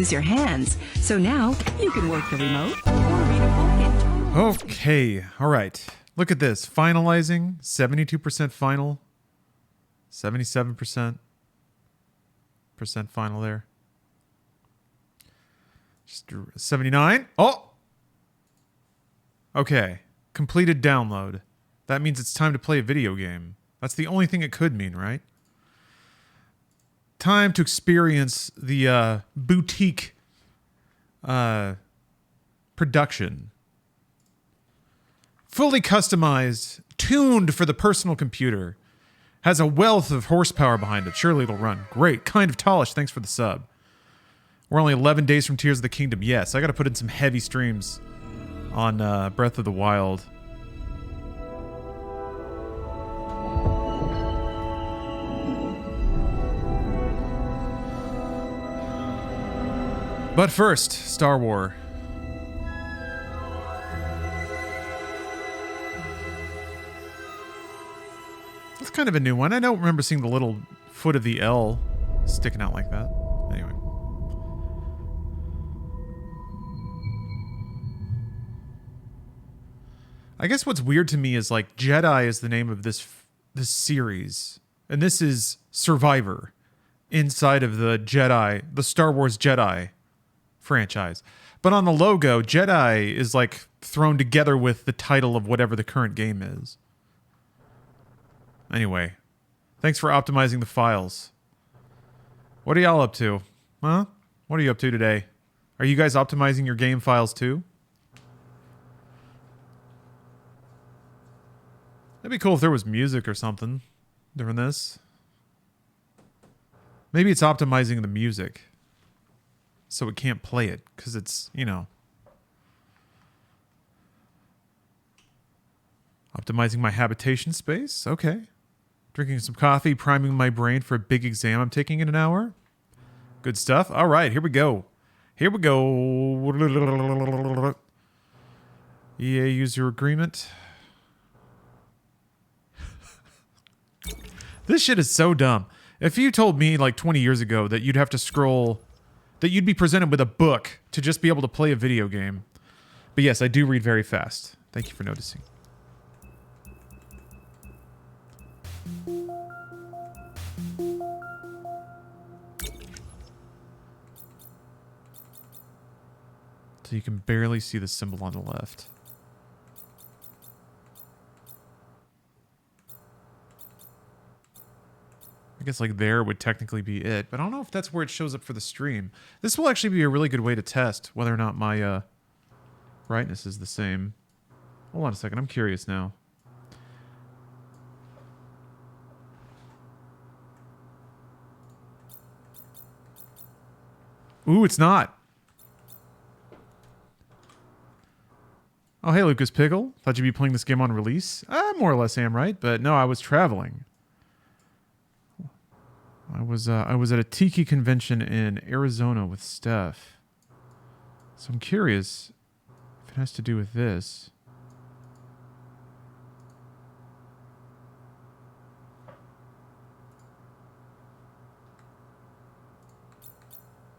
use your hands. So now you can work the remote or read a book in total. Okay, all right. Look at this. Finalizing, 72% final, 77% final there. Just 79. Oh! Okay. Completed download. That means it's time to play a video game. That's the only thing it could mean, right? Time to experience the boutique production. Fully customized, tuned for the personal computer. Has a wealth of horsepower behind it. Surely it'll run. Great. Kind of tallish. Thanks for the sub. We're only 11 days from Tears of the Kingdom. Yes, I got to put in some heavy streams on Breath of the Wild. But first, Star Wars. That's kind of a new one. I don't remember seeing the little foot of the L sticking out like that. Anyway. I guess what's weird to me is like Jedi is the name of this series, and this is Survivor inside of the Star Wars Jedi franchise. But on the logo, Jedi is like thrown together with the title of whatever the current game is. Anyway, thanks for optimizing the files. What are y'all up to? Huh? What are you up to today? Are you guys optimizing your game files too? That'd be cool if there was music or something during this. Maybe it's optimizing the music so it can't play it because it's, you know. Optimizing my habitation space? Okay. Drinking some coffee, priming my brain for a big exam I'm taking in an hour. Good stuff. All right, here we go. Here we go. EA user agreement. This shit is so dumb. If you told me like 20 years ago that you'd have to scroll, that you'd be presented with a book to just be able to play a video game. But yes, I do read very fast. Thank you for noticing. So you can barely see the symbol on the left. I guess like there would technically be it, but I don't know if that's where it shows up for the stream. This will actually be a really good way to test whether or not my brightness is the same. Hold on a second, I'm curious now. Ooh, it's not. Oh, hey, Lucas Pickle. Thought you'd be playing this game on release. More or less am, right? But no, I was traveling. I was at a tiki convention in Arizona with Steph. So I'm curious if it has to do with this.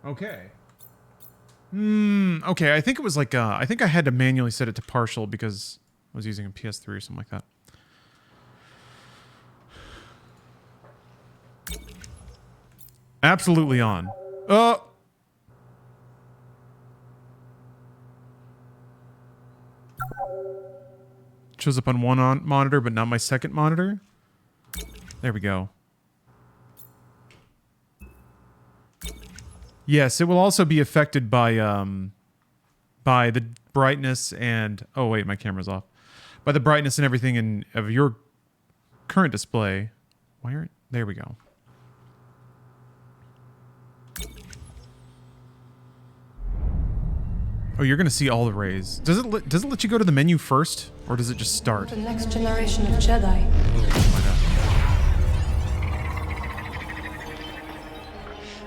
Okay. Okay, I think it was like, I think I had to manually set it to partial because I was using a PS3 or something like that. Absolutely on. Shows up on one monitor, but not my second monitor. There we go. Yes, it will also be affected by the brightness and... Oh, wait, my camera's off. By the brightness and everything of your current display. There we go. Oh, you're going to see all the rays. Does it let you go to the menu first? Or does it just start? The next generation of Jedi.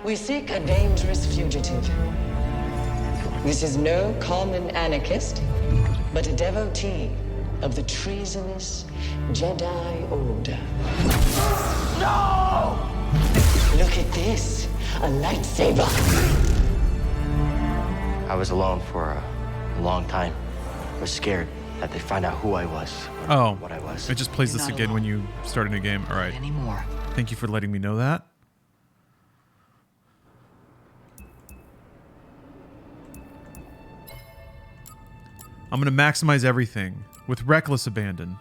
We seek a dangerous fugitive. This is no common anarchist, but a devotee of the treasonous Jedi Order. No! Look at this, a lightsaber. I was alone for a long time. I was scared that they'd find out who I was. Or Oh, what I was. it just plays You're this not again when alone you start a new game. All right. anymore. Thank you for letting me know that. I'm going to maximize everything with reckless abandon.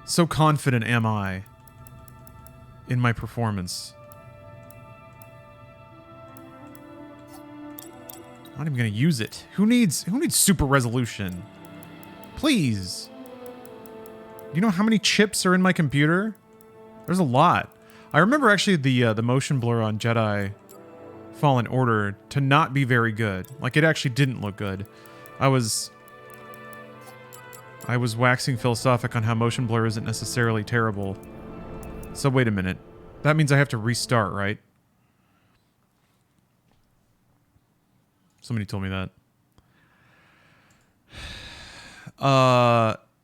So confident am I in my performance. I'm not even going to use it. Who needs super resolution? Please. You know how many chips are in my computer? There's a lot. I remember actually the motion blur on Jedi Fallen Order to not be very good. Like, it actually didn't look good. I was waxing philosophic on how motion blur isn't necessarily terrible. So wait a minute. That means I have to restart, right? Somebody told me that.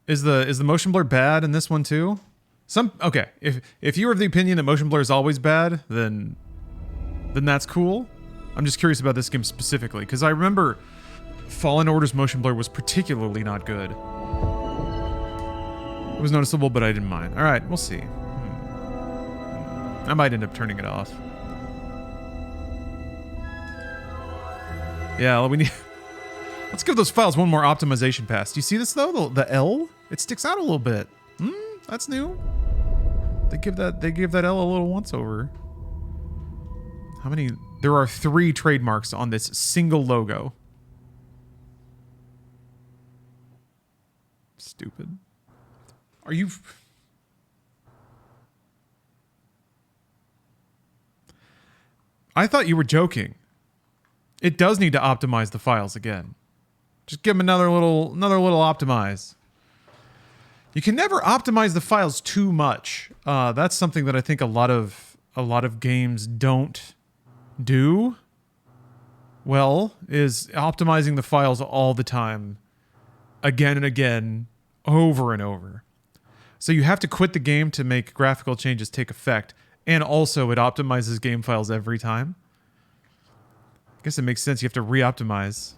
Is the motion blur bad in this one too? Okay, if you are of the opinion that motion blur is always bad, then that's cool. I'm just curious about this game specifically, because I remember Fallen Order's motion blur was particularly not good. It was noticeable, but I didn't mind. All right, we'll see. I might end up turning it off. Yeah, we need... Let's give those files one more optimization pass. Do you see this, though? The L? It sticks out a little bit. That's new. They give that L a little once-over. How many... There are 3 trademarks on this single logo. Stupid. Are you... I thought you were joking. It does need to optimize the files again. Just give them another little optimize. You can never optimize the files too much. That's something that I think a lot of games don't do well, is optimizing the files all the time, again and again, over and over. So you have to quit the game to make graphical changes take effect, and also it optimizes game files every time. I guess it makes sense. You have to re-optimize.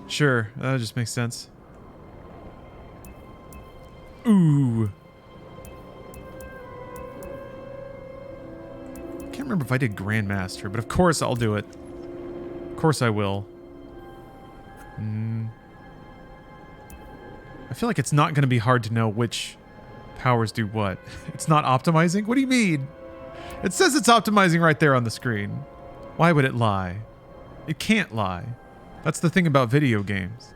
Sure, that just makes sense. Ooh. I can't remember if I did Grandmaster, but of course I'll do it. Of course I will. I feel like it's not going to be hard to know which powers do what. It's not optimizing? What do you mean? It says it's optimizing right there on the screen. Why would it lie? It can't lie. That's the thing about video games.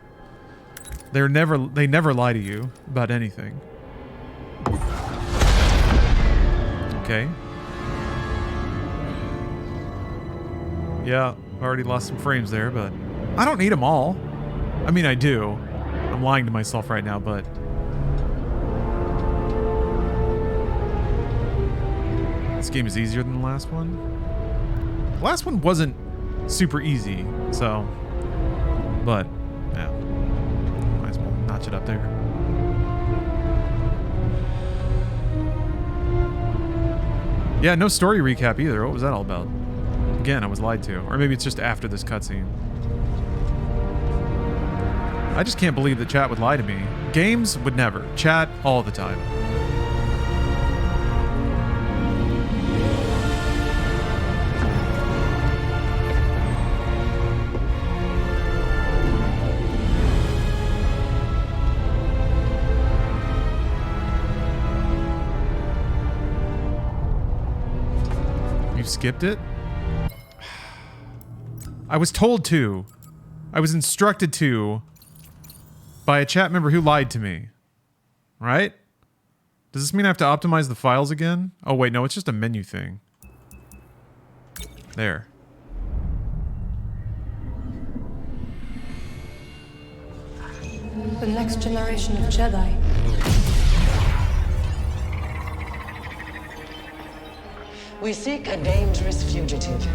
They never lie to you about anything. Okay. Yeah, I've already lost some frames there, but I don't need them all. I mean, I do. I'm lying to myself right now, but... This game is easier than the last one. The last one wasn't super easy, so... But, yeah. Might as well notch it up there. Yeah, no story recap either. What was that all about? Again, I was lied to. Or maybe it's just after this cutscene. I just can't believe that chat would lie to me. Games would never. Chat all the time. You skipped it? I was told to. I was instructed to by a chat member who lied to me. Right? Does this mean I have to optimize the files again? Oh wait, no, it's just a menu thing. There. The next generation of Jedi. We seek a dangerous fugitive.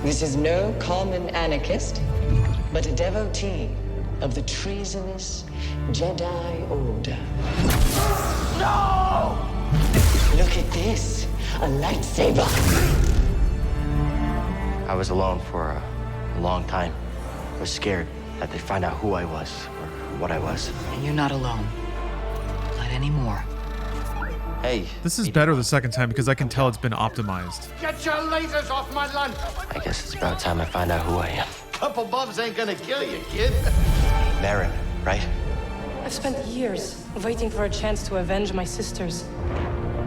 This is no common anarchist, but a devotee of the treasonous Jedi Order. No! Look at this, a lightsaber. I was alone for a long time. was scared that they'd find out who I was or what I was. And you're not alone. Not anymore. Hey. This is better the second time because I can tell it's been optimized. Get your lasers off my lunch! I guess it's about time I find out who I am. Couple bumps ain't gonna kill you, kid. Marin, right? I've spent years waiting for a chance to avenge my sisters.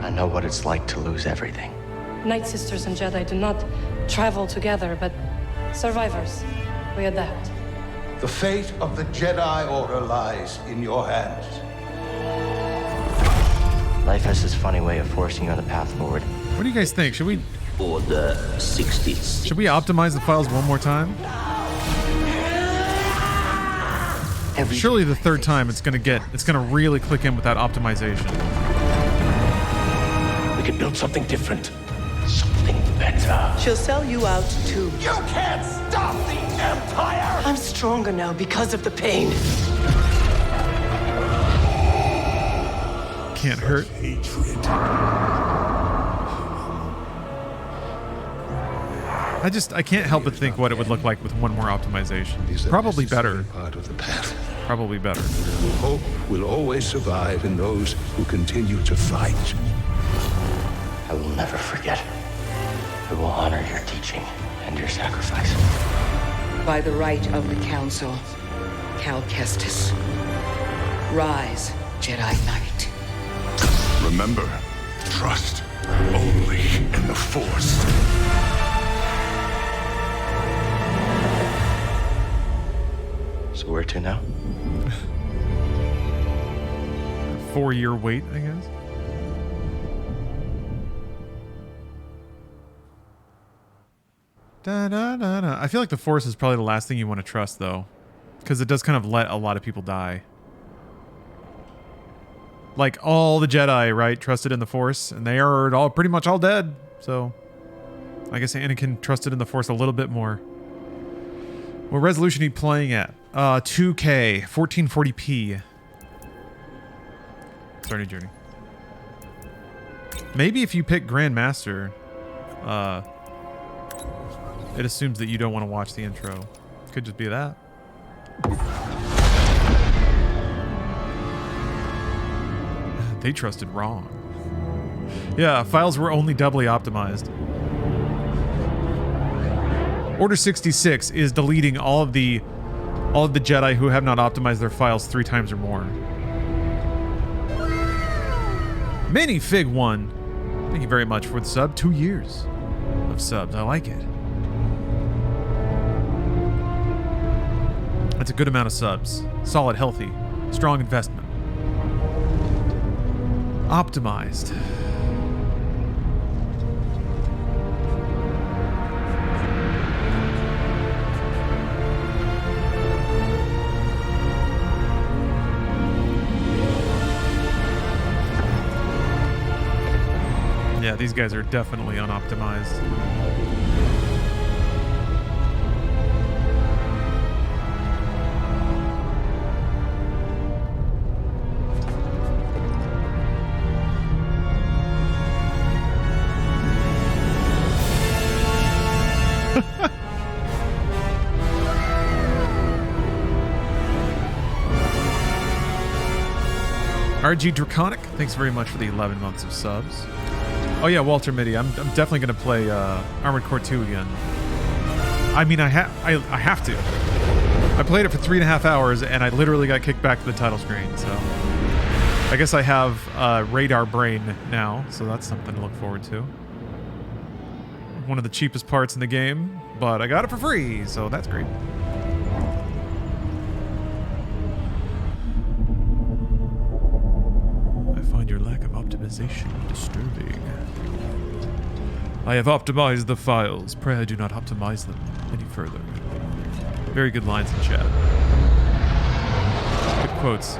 I know what it's like to lose everything. Night Sisters and Jedi do not travel together, but survivors. We adapt. The fate of the Jedi Order lies in your hands. Life has this funny way of forcing you on the path forward. What do you guys think? Should we Order 66. optimize the files one more time? Surely the third time it's gonna really click in with that optimization. We could build something different. Something better. She'll sell you out too. You can't stop the Empire! I'm stronger now because of the pain. Can't hurt. Hatred. I can't help but think what it would look like with one more optimization. Probably better. Part of the path. Probably better. Hope will always survive in those who continue to fight. I will never forget. I will honor your teaching and your sacrifice. By the right of the Council, Cal Kestis. Rise, Jedi Knight. Remember, trust only in the Force. So where to now? 4-year wait, I guess. I feel like the Force is probably the last thing you want to trust, though, because it does kind of let a lot of people die. Like all the Jedi, right, trusted in the Force, and they are all pretty much all dead. So I guess Anakin trusted in the Force a little bit more. What resolution are you playing at? 2K, 1440p. Starting journey. Maybe if you pick Grandmaster, it assumes that you don't want to watch the intro. Could just be that. They trusted wrong. Yeah, files were only doubly optimized. Order 66 is deleting all of the Jedi who have not optimized their files 3 times or more. Minifig 1. Thank you very much for the sub. 2 years of subs. I like it. That's a good amount of subs. Solid, healthy, strong investment. Optimized. Yeah, these guys are definitely unoptimized. RG Draconic, thanks very much for the 11 months of subs. Oh yeah, Walter Mitty, I'm definitely gonna play Armored Core 2 again. I mean, I have to. I played it for 3.5 hours and I literally got kicked back to the title screen. So I guess I have radar brain now, so that's something to look forward to. One of the cheapest parts in the game, but I got it for free, so that's great. Your lack of optimization disturbing. I have optimized the files. Pray I do not optimize them any further. Very good lines in chat. Good quotes.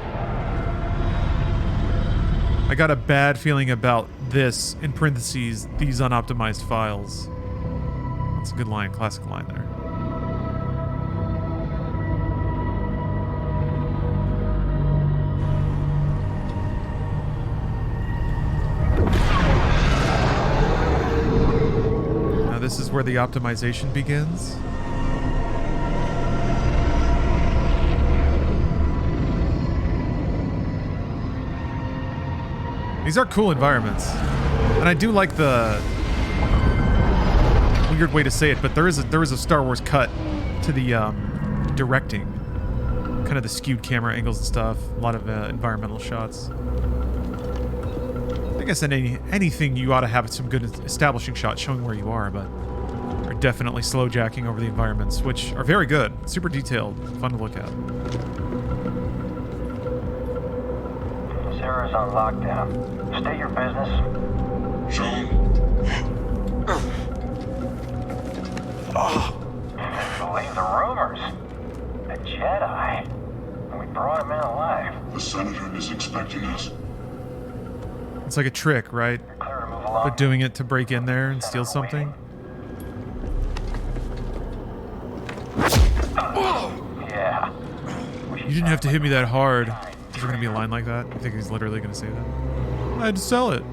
I got a bad feeling about this, in parentheses, these unoptimized files. That's a good line, classic line there. This is where the optimization begins. These are cool environments. And I do like the weird way to say it, but there is a Star Wars cut to the directing. Kind of the skewed camera angles and stuff. A lot of environmental shots. I guess in anything you ought to have some good establishing shots showing where you are, but are definitely slow jacking over the environments, which are very good. Super detailed. Fun to look at. Sarah's on lockdown. State your business. Sean. Believe the rumors. A Jedi. We brought him in alive. The Senator is expecting us. It's like a trick, right? Clear to move along. But doing it to break in there and steal something. Yeah. You didn't have to hit me that hard. Is there going to be a line like that? I think he's literally going to say that. I had to sell it.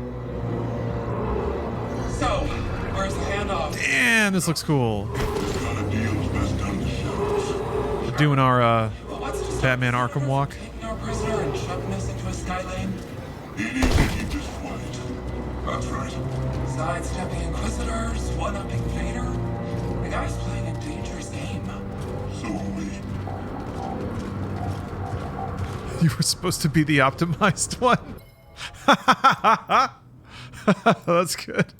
So, where's the handoff? Damn, this looks cool. Got a deal best done to shadows. Doing our Batman Arkham walk. Taking our prisoner and shoving us into a sky lane? He needs to keep this quiet. That's right. Sidestepping Inquisitors, one-upping Vader? The guy's playing a dangerous game. So are we. You were supposed to be the optimized one. That's good.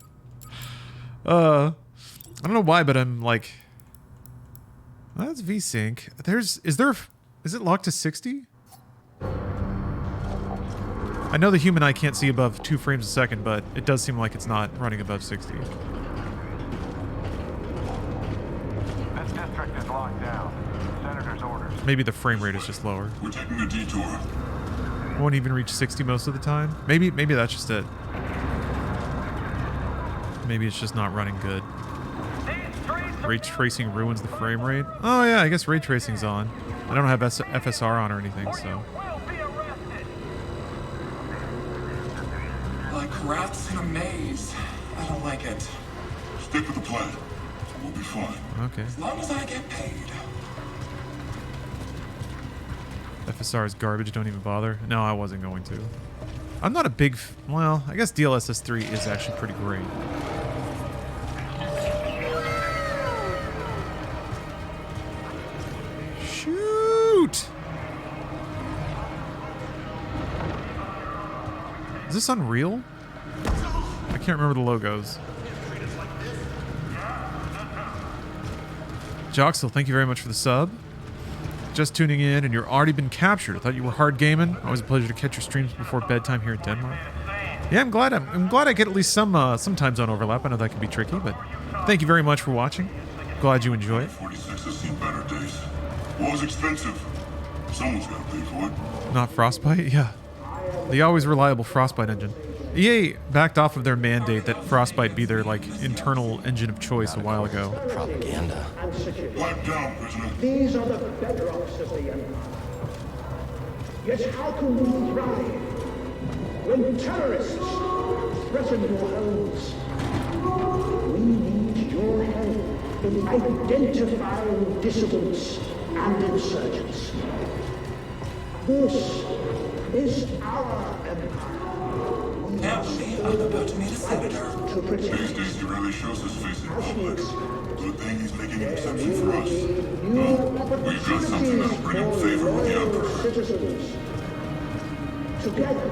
I don't know why, but I'm like, that's VSync. Is it locked to 60? I know the human eye can't see above 2 frames a second, but it does seem like it's not running above 60. This district is locked down. Senator's orders. Maybe the frame rate is just lower. We're taking a detour. Won't even reach 60 most of the time. Maybe that's just it. Maybe it's just not running good. Ray tracing ruins the frame rate. Oh yeah, I guess ray tracing's on. I don't have FSR on or anything, so. Like rats in a maze. I don't like it. Stick with the plan. We'll be fine. Okay. As long as I get paid. FSR is garbage, don't even bother. No, I wasn't going to. I'm not a big... well, I guess DLSS 3 is actually pretty great. Shoot! Is this Unreal? I can't remember the logos. Joxel, thank you very much for the sub. Just tuning in and you're already been captured. I thought you were hard gaming. Always a pleasure to catch your streams before bedtime here in Denmark. Yeah, I'm glad I get at least some time zone overlap. I know that can be tricky, but thank you very much for watching. Glad you enjoy it. 46 has seen better days. War's expensive. Someone's got to pay for it. Not Frostbite? Yeah. The always reliable Frostbite engine. EA backed off of their mandate that Frostbite be their internal engine of choice a while ago. Propaganda. Pipe down, prisoner. These are the bedrocks of the Empire. Yet how can we thrive when terrorists threaten your homes? We need your help in identifying dissidents and insurgents. This is our Empire. Actually, I'm about to meet a senator. These days he rarely shows his face in public. Good thing he's making an exception for us. We've got something that'll bring him favor with the Emperor. Together,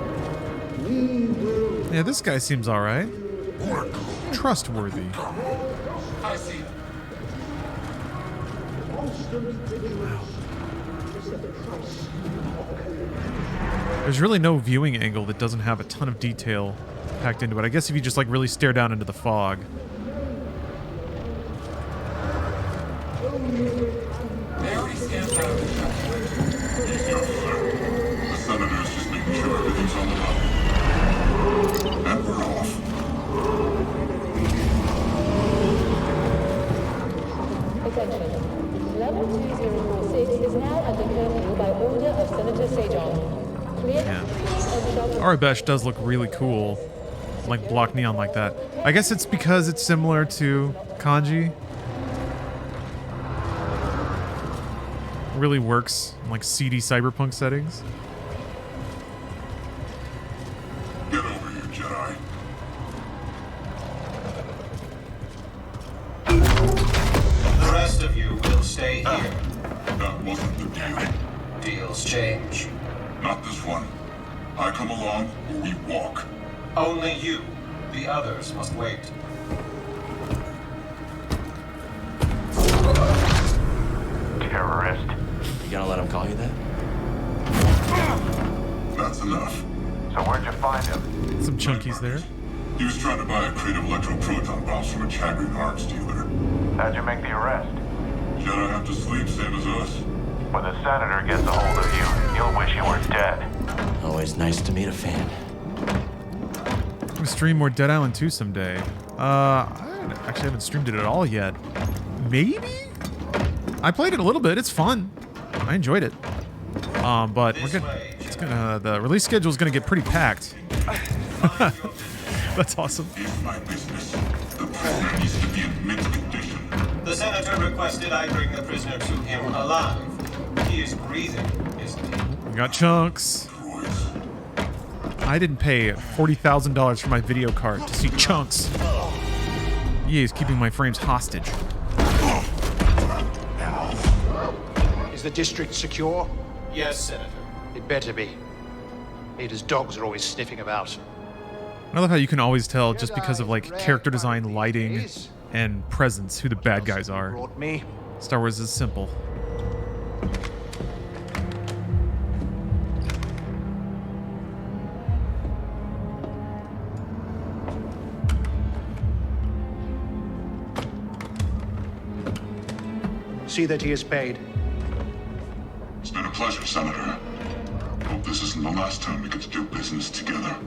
we will... Yeah, this guy seems alright. Trustworthy. I see. Constant vigilance is the price of courage. There's really no viewing angle that doesn't have a ton of detail packed into it. I guess if you just really stare down into the fog. They already scanned out of the checkpoint. The Senator's just making sure everything's on the level. And we're off. Attention. Level 2046 is now under curfew by order of Senator Sejon. Yeah. Arabesh does look really cool. Like block neon like that. I guess it's because it's similar to Kanji. Really works in seedy cyberpunk settings. Get over here. here. That wasn't the deal. Deals change. Not this one. I come along or we walk. Only you. The others must wait. Terrorist. You gonna let him call you that? That's enough. So where'd you find him? Some chunkies there. He was trying to buy a crate of electroproton bombs from a Chagrin arms dealer. How'd you make the arrest? Jedi have to sleep, same as us. When the senator gets a hold of you, you'll wish you were dead. Always nice to meet a fan. I'm gonna stream more Dead Island 2 someday. I actually haven't streamed it at all yet. Maybe? I played it a little bit. It's fun. I enjoyed it. But we're gonna the release schedule is gonna get pretty packed. That's awesome. It's my business. The prisoner needs to be in mint condition. The senator requested I bring the prisoner to him alive. He is breathing, isn't he? We got chunks. I didn't pay $40,000 for my video card to see chunks. EA is keeping my frames hostage. Is the district secure? Yes, Senator. It better be. Ada's dogs are always sniffing about. I love how you can always tell just because of like character design, lighting, and presence who the bad guys are. Brought me. Star Wars is simple. See that he is paid. It's been a pleasure, Senator. Hope this isn't the last time we get to do business together.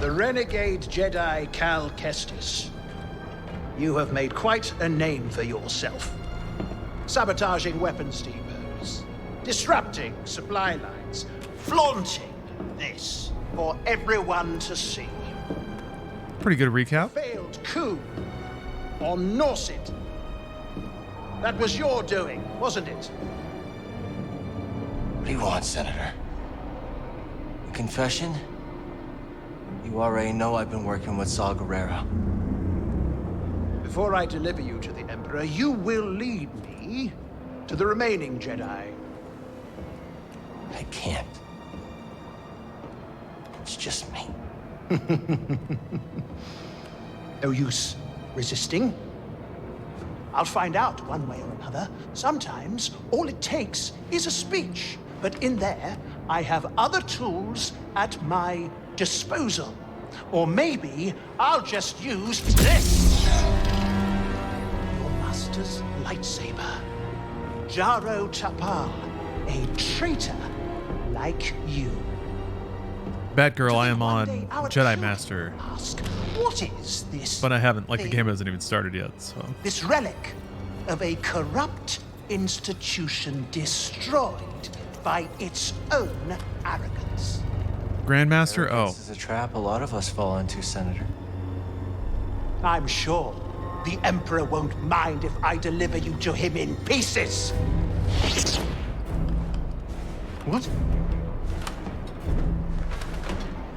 The renegade Jedi Cal Kestis. You have made quite a name for yourself. Sabotaging weapons depots, disrupting supply lines, flaunting this for everyone to see. Pretty good recap. Failed coup on Norset. That was your doing, wasn't it? What do you want, Senator? A confession? You already know I've been working with Saw Gerrera. Before I deliver you to the Emperor, you will lead me to the remaining Jedi. I can't. It's just me. No use resisting. I'll find out one way or another. Sometimes all it takes is a speech. But in there, I have other tools at my disposal. Or maybe I'll just use this. Your master's lightsaber. Jaro Tapal, a traitor like you. Batgirl, I am on Jedi Master. Ask, what is this? But I haven't, like, the thing? game hasn't even started yet, so. This relic of a corrupt institution destroyed by its own arrogance. Grandmaster? Oh. This is a trap a lot of us fall into, Senator. I'm sure the Emperor won't mind if I deliver you to him in pieces. What?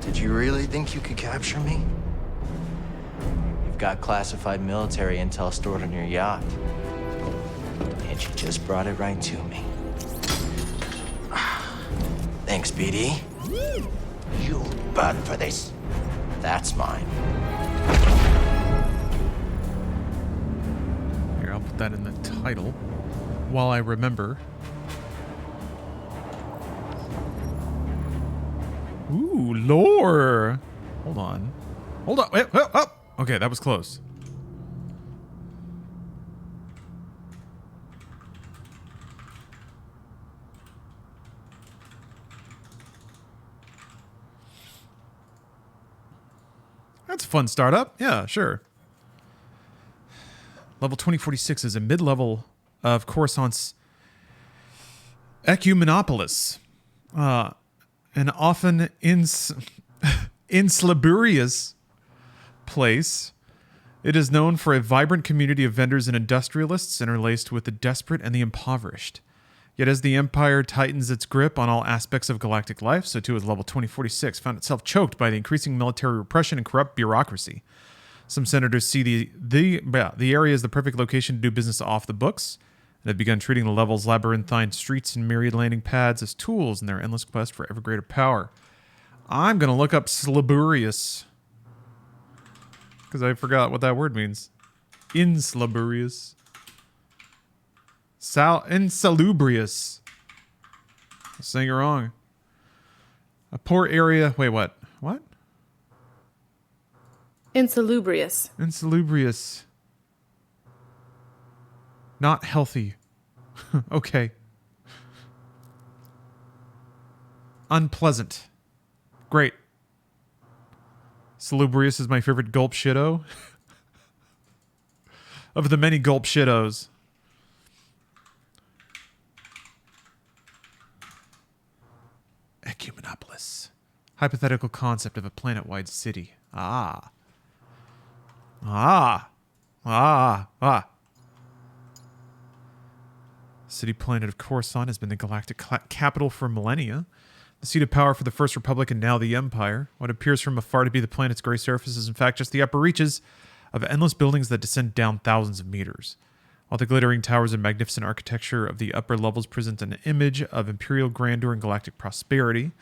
Did you really think you could capture me? You've got classified military intel stored on your yacht. And you just brought it right to me. Thanks, BD. You'll burn for this. That's mine. Here, I'll put that in the title while I remember. Ooh, lore. Hold on. Hold on. Wait, oh. Okay, that was close. That's a fun startup. Yeah, sure. Level 2046 is a mid-level of Coruscant's Ecumenopolis. An often insalubrious place. It is known for a vibrant community of vendors and industrialists interlaced with the desperate and the impoverished. Yet as the Empire tightens its grip on all aspects of galactic life, so too has Level 2046 found itself choked by the increasing military repression and corrupt bureaucracy. Some senators see the area as the perfect location to do business off the books, and have begun treating the level's labyrinthine streets and myriad landing pads as tools in their endless quest for ever greater power. I'm going to look up Slaburious, because I forgot what that word means. Insalubrious. Insalubrious. I'm saying it wrong. A poor area. Wait, what? What? Insalubrious. Insalubrious. Not healthy. Okay. Unpleasant. Great. Salubrious is my favorite gulp shitto. Of the many gulp shittos. Ecumenopolis. Hypothetical concept of a planet-wide city. Ah. City planet of Coruscant has been the galactic capital for millennia. The seat of power for the First Republic and now the Empire. What appears from afar to be the planet's gray surface is in fact just the upper reaches of endless buildings that descend down thousands of meters. While the glittering towers and magnificent architecture of the upper levels present an image of imperial grandeur and galactic prosperity,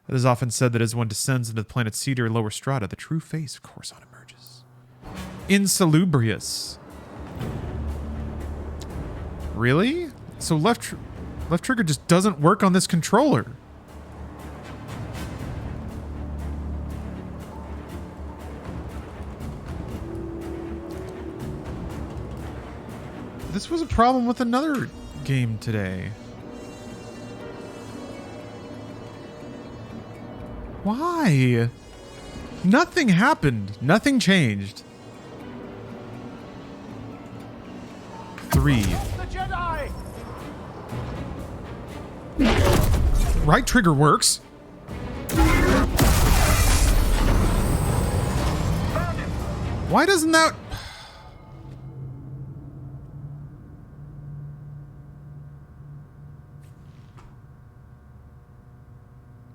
it is often said that as one descends into the planet's seedier lower strata, the true face of Coruscant emerges. Insalubrious. Really? So left trigger just doesn't work on this controller. This was a problem with another game today. Why? Nothing happened. Nothing changed. 3. The Jedi! Right trigger works. Why doesn't that...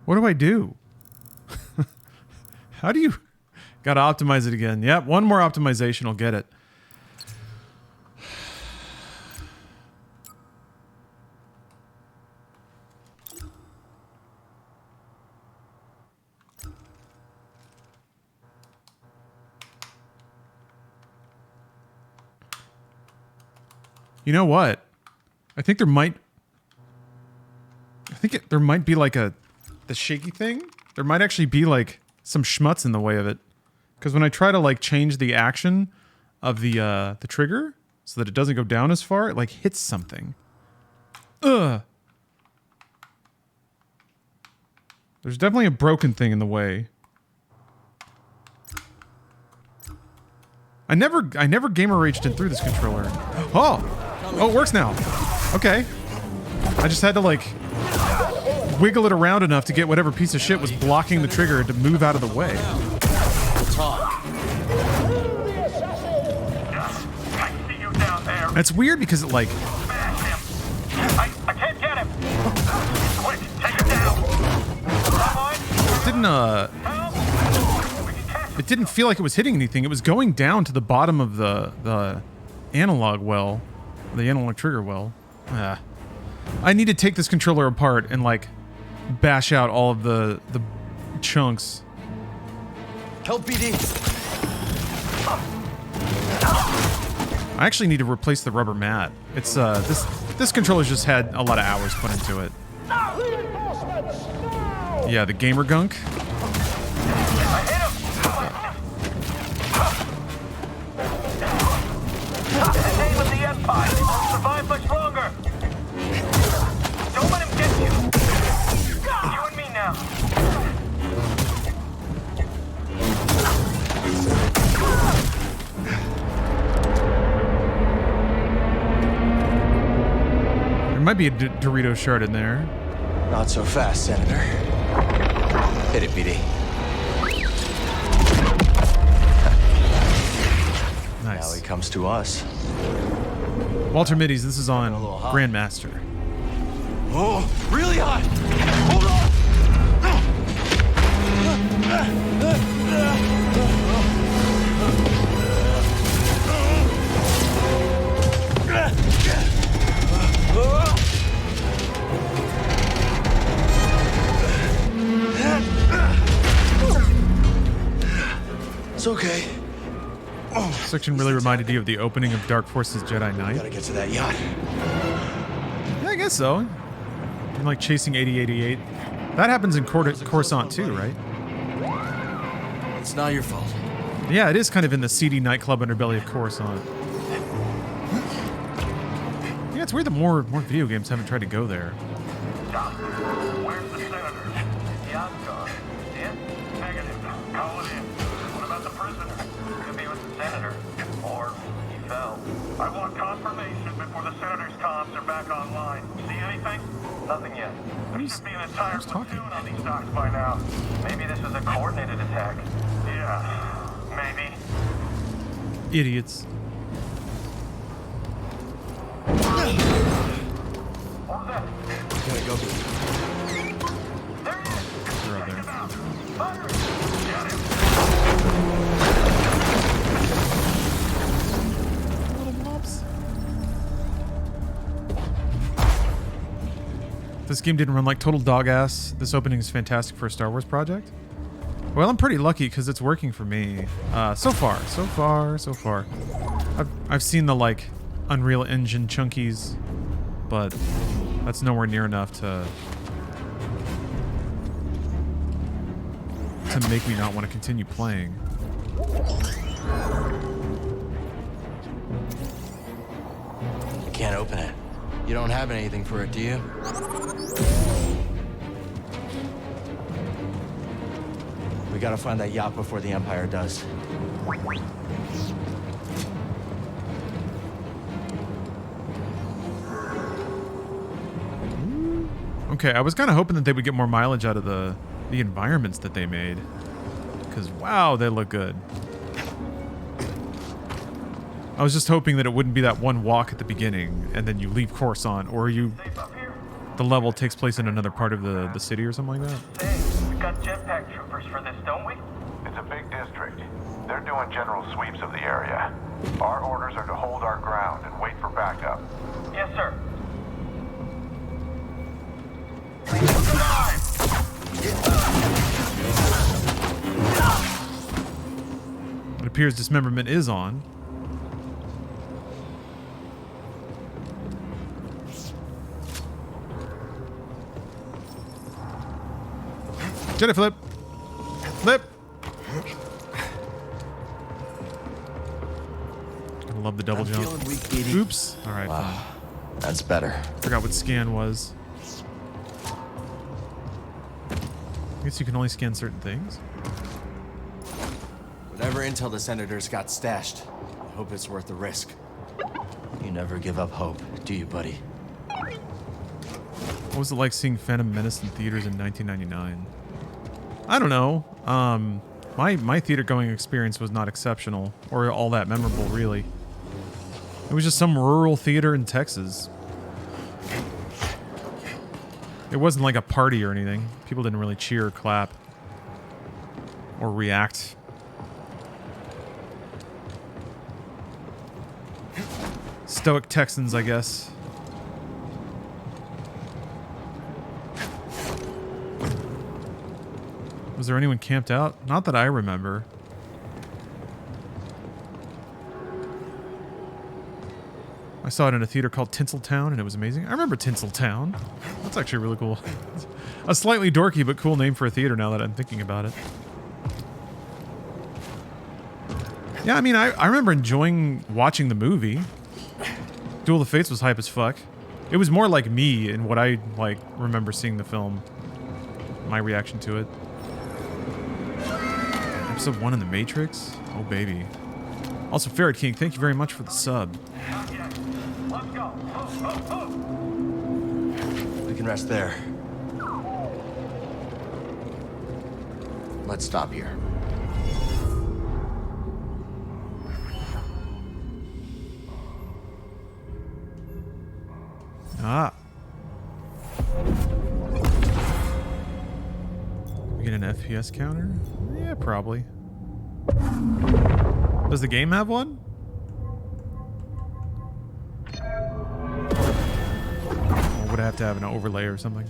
What do I do? How do you... Gotta optimize it again. Yep, one more optimization will get it. You know what? I think there might... there might be like the shaky thing. There might actually be like some schmutz in the way of it. Because when I try to like change the action of the trigger so that it doesn't go down as far, it like hits something. Ugh. There's definitely a broken thing in the way. I never gamer raged in through this controller. Oh, it works now. Okay. I just had to like wiggle it around enough to get whatever piece of shit was blocking the trigger to move out of the way. It's weird because it like... I can't get him. Quick, take him down. It didn't feel like it was hitting anything. It was going down to the bottom of the analog well. The analog trigger well. I need to take this controller apart and like bash out all of the chunks. Help BD. I actually need to replace the rubber mat. It's this controller's just had a lot of hours put into it. Yeah, the gamer gunk. In the name of the Empire, you won't survive much longer. Don't let him get you. You and me now. There might be a Dorito shard in there. Not so fast, Senator. Hit it, BD. Nice. Now he comes to us. Walter Middies, this is on Grandmaster. Oh, really hot! Hold on! okay. This section really reminded you of the opening of Dark Forces Jedi Knight. Gotta get to that yacht. Yeah, I guess so. I'm like chasing 8088. That happens in Coruscant too, right? It's not your fault. Yeah, it is kind of in the seedy nightclub underbelly of Coruscant. Yeah, it's weird that more video games haven't tried to go there. Where's the senator? Yacht's gone. Yeah? Negative. Call it in. What about the prisoner? Could be with the senator. Or he fell. I want confirmation before the senator's comms are back online. See anything? Nothing yet. There should be an entire platoon on these docks by now. Maybe this is a coordinated attack. Yeah, maybe. Idiots. What was that? Gotta go. There he is. They're out there. Fire it. Get him. Little mobs. If this game didn't run like total dog ass, this opening is fantastic for a Star Wars project. Well, I'm pretty lucky because it's working for me. So far. I've seen the like Unreal Engine chunkies, but that's nowhere near enough to make me not want to continue playing. I can't open it. You don't have anything for it, do you? We gotta find that yacht before the Empire does. Okay, I was kind of hoping that they would get more mileage out of the environments that they made. Because, wow, they look good. I was just hoping that it wouldn't be that one walk at the beginning, and then you leave Coruscant, or the level takes place in another part of the city or something like that. We got jetpack troopers for this, don't we? It's a big district. They're doing general sweeps of the area. Our orders are to hold our ground and wait for backup. Yes, sir. It appears dismemberment is on. Jedi flip. Flip. I love the double jump. Oops. All right. Wow. Fine. That's better. Forgot what scan was. I guess you can only scan certain things. Whatever intel the Senator's got stashed, I hope it's worth the risk. You never give up hope, do you, buddy? What was it like seeing Phantom Menace in theaters in 1999? I don't know. My theater going experience was not exceptional or all that memorable, really. It was just some rural theater in Texas. It wasn't like a party or anything. People didn't really cheer or clap or react. Stoic Texans, I guess. Was there anyone camped out? Not that I remember. I saw it in a theater called Tinseltown, and it was amazing. I remember Tinseltown. That's actually really cool. A slightly dorky but cool name for a theater now that I'm thinking about it. Yeah, I mean, I remember enjoying watching the movie. Duel of the Fates was hype as fuck. It was more like me and what I like remember seeing the film. My reaction to it. Episode 1 in The Matrix? Oh, baby. Also, Ferret King, thank you very much for the sub. Let's go. We can rest there. Let's stop here. Ah. We get an FPS counter? Yeah, probably. Does the game have one? Or would I have to have an overlay or something?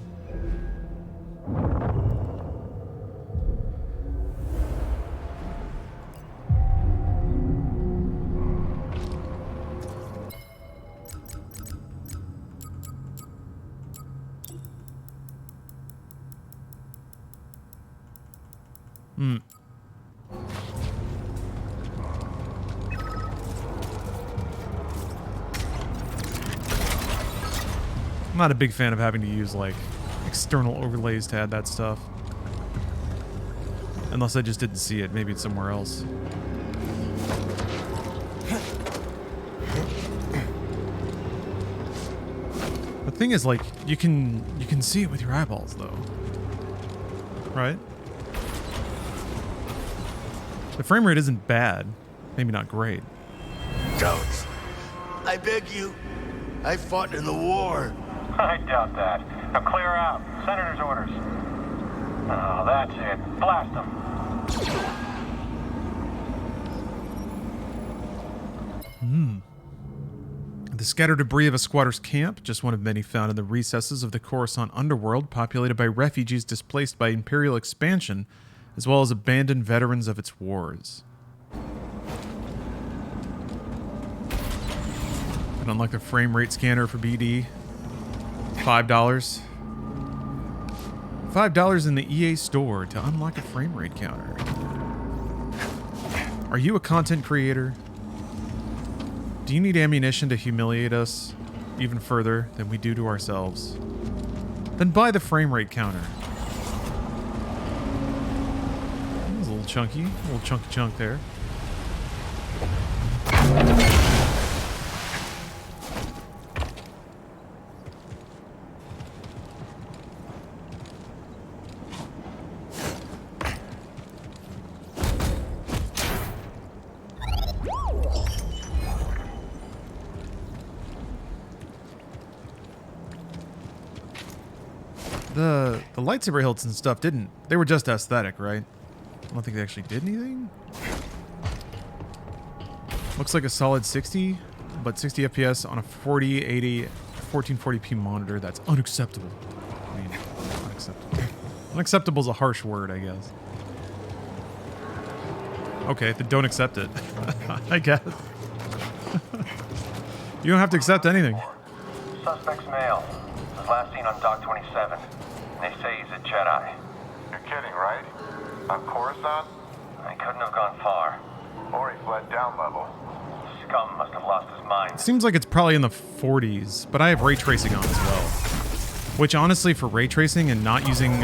I'm not a big fan of having to use, like, external overlays to add that stuff. Unless I just didn't see it. Maybe it's somewhere else. The thing is, like, you can see it with your eyeballs, though. Right? The frame rate isn't bad. Maybe not great. Don't. I beg you. I fought in the war. I doubt that. Now clear out. Senator's orders. Oh, that's it. Blast them. The scattered debris of a squatter's camp, just one of many found in the recesses of the Coruscant underworld, populated by refugees displaced by Imperial expansion, as well as abandoned veterans of its wars. And unlike the frame rate scanner for BD, $5. $5 in the EA store to unlock a frame rate counter. Are you a content creator? Do you need ammunition to humiliate us even further than we do to ourselves? Then buy the frame rate counter. That was a little chunky chunk there. The lightsaber hilts and stuff they were just aesthetic, right? I don't think they actually did anything. Looks like a solid 60, but 60 FPS on a 4080 1440p monitor. That's unacceptable. I mean, unacceptable. Unacceptable is a harsh word, I guess. Okay, then don't accept it. I guess. You don't have to accept anything. Suspect's male. Was last seen on Dock 27. They say he's a Jedi. You're kidding, right? On Coruscant? He couldn't have gone far. Or he fled down level. Scum must have lost his mind. Seems like it's probably in the 40s, but I have ray tracing on as well. Which honestly, for ray tracing and not using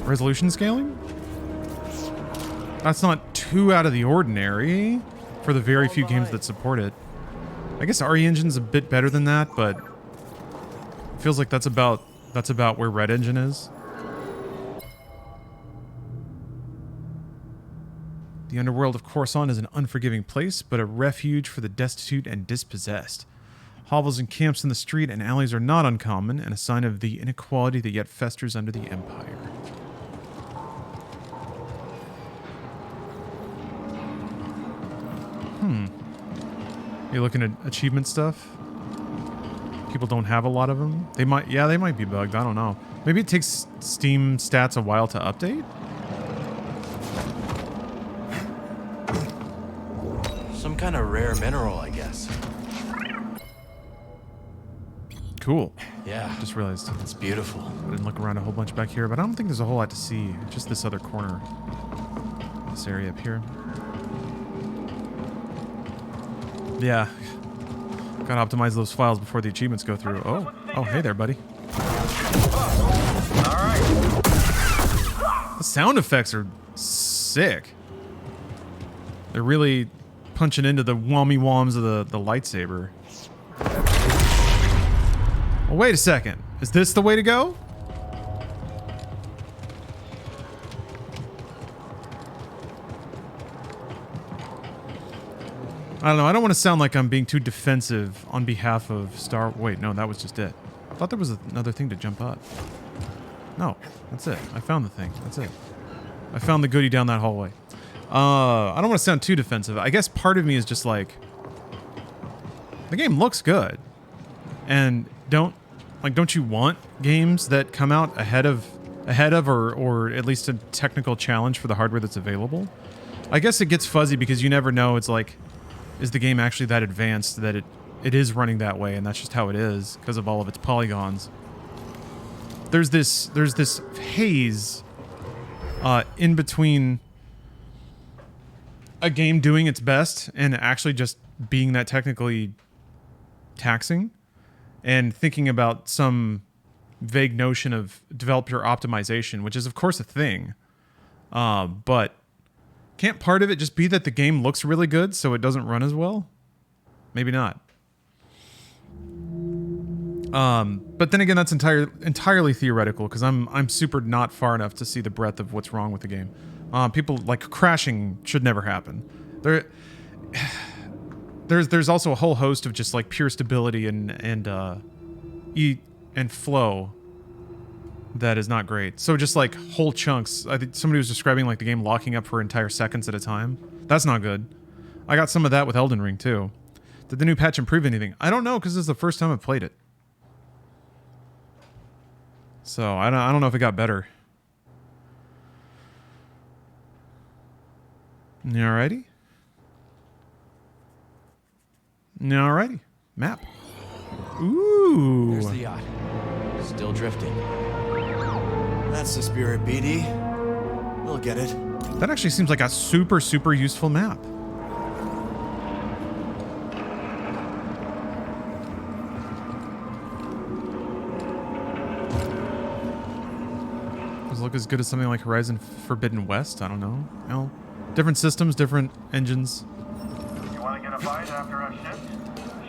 resolution scaling, that's not too out of the ordinary for the very few games that support it. I guess RE Engine's a bit better than that, but it feels like that's about where Red Engine is. The underworld of Coruscant is an unforgiving place, but a refuge for the destitute and dispossessed. Hovels and camps in the street and alleys are not uncommon, and a sign of the inequality that yet festers under the Empire. You looking at achievement stuff? People don't have a lot of them. They might be bugged. I don't know. Maybe it takes Steam stats a while to update? Some kind of rare mineral, I guess. Cool. Yeah. Just realized. It's beautiful. I didn't look around a whole bunch back here, but I don't think there's a whole lot to see. Just this other corner. This area up here. Yeah. Gotta optimize those files before the achievements go through. Oh, hey there, buddy. The sound effects are sick. They're really punching into the whammy-whams of the lightsaber. Well, wait a second. Is this the way to go? I don't know. I don't want to sound like I'm being too defensive on behalf of Star... Wait, no, that was just it. I thought there was another thing to jump up. No, that's it. I found the thing. That's it. I found the goodie down that hallway. I don't want to sound too defensive. I guess part of me is just like... The game looks good. And don't you want games that come out ahead of or at least a technical challenge for the hardware that's available? I guess it gets fuzzy because you never know. It's like... Is the game actually that advanced that it it is running that way, and that's just how it is because of all of its polygons. There's this haze in between a game doing its best and actually just being that technically taxing, and thinking about some vague notion of developer optimization, which is of course a thing, but can't part of it just be that the game looks really good so it doesn't run as well? Maybe not. But then again, that's entirely theoretical, because I'm super not far enough to see the breadth of what's wrong with the game. People like crashing should never happen. There's also a whole host of just like pure stability and flow that is not great. So just like whole chunks. I think somebody was describing like the game locking up for entire seconds at a time. That's not good. I got some of that with Elden Ring too. Did the new patch improve anything? I don't know, because this is the first time I've played it. So I don't know if it got better. Alrighty. Alrighty. Map. Ooh. There's the yacht. Still drifting. That's the spirit, BD. We'll get it. That actually seems like a super, super useful map. Does it look as good as something like Horizon Forbidden West? I don't know. Well, different systems, different engines. You want to get a bite after a shift?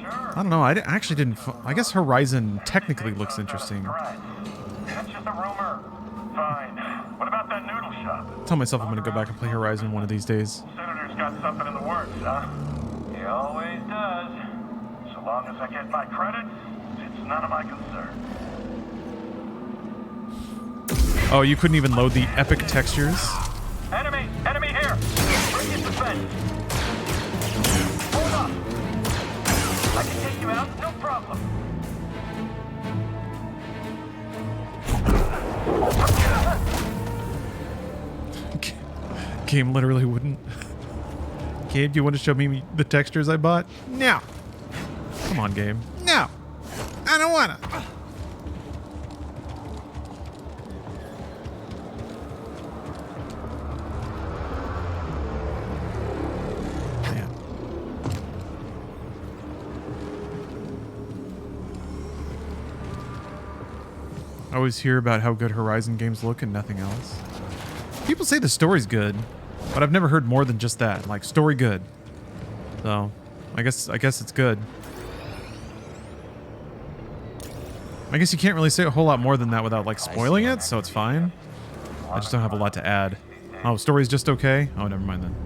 Sure. I don't know. I actually didn't. I guess Horizon technically looks interesting. That's just a rumor. Fine. What about that noodle shop? Tell myself I'm going to go back and play Horizon one of these days. Senator's got something in the works, huh? He always does. So long as I get my credits, it's none of my concern. Oh, you couldn't even load the epic textures? Enemy! Enemy here! Bring in the fence! Hold up! I can take you out, no problem. Game literally wouldn't. Gabe, do you want to show me the textures I bought? No. Come on, game. No. I don't wanna. Man. I always hear about how good Horizon games look and nothing else. People say the story's good, but I've never heard more than just that. Like, story good. So, I guess it's good. I guess you can't really say a whole lot more than that without, like, spoiling it, so it's fine. I just don't have a lot to add. Oh, story's just okay? Oh, never mind then.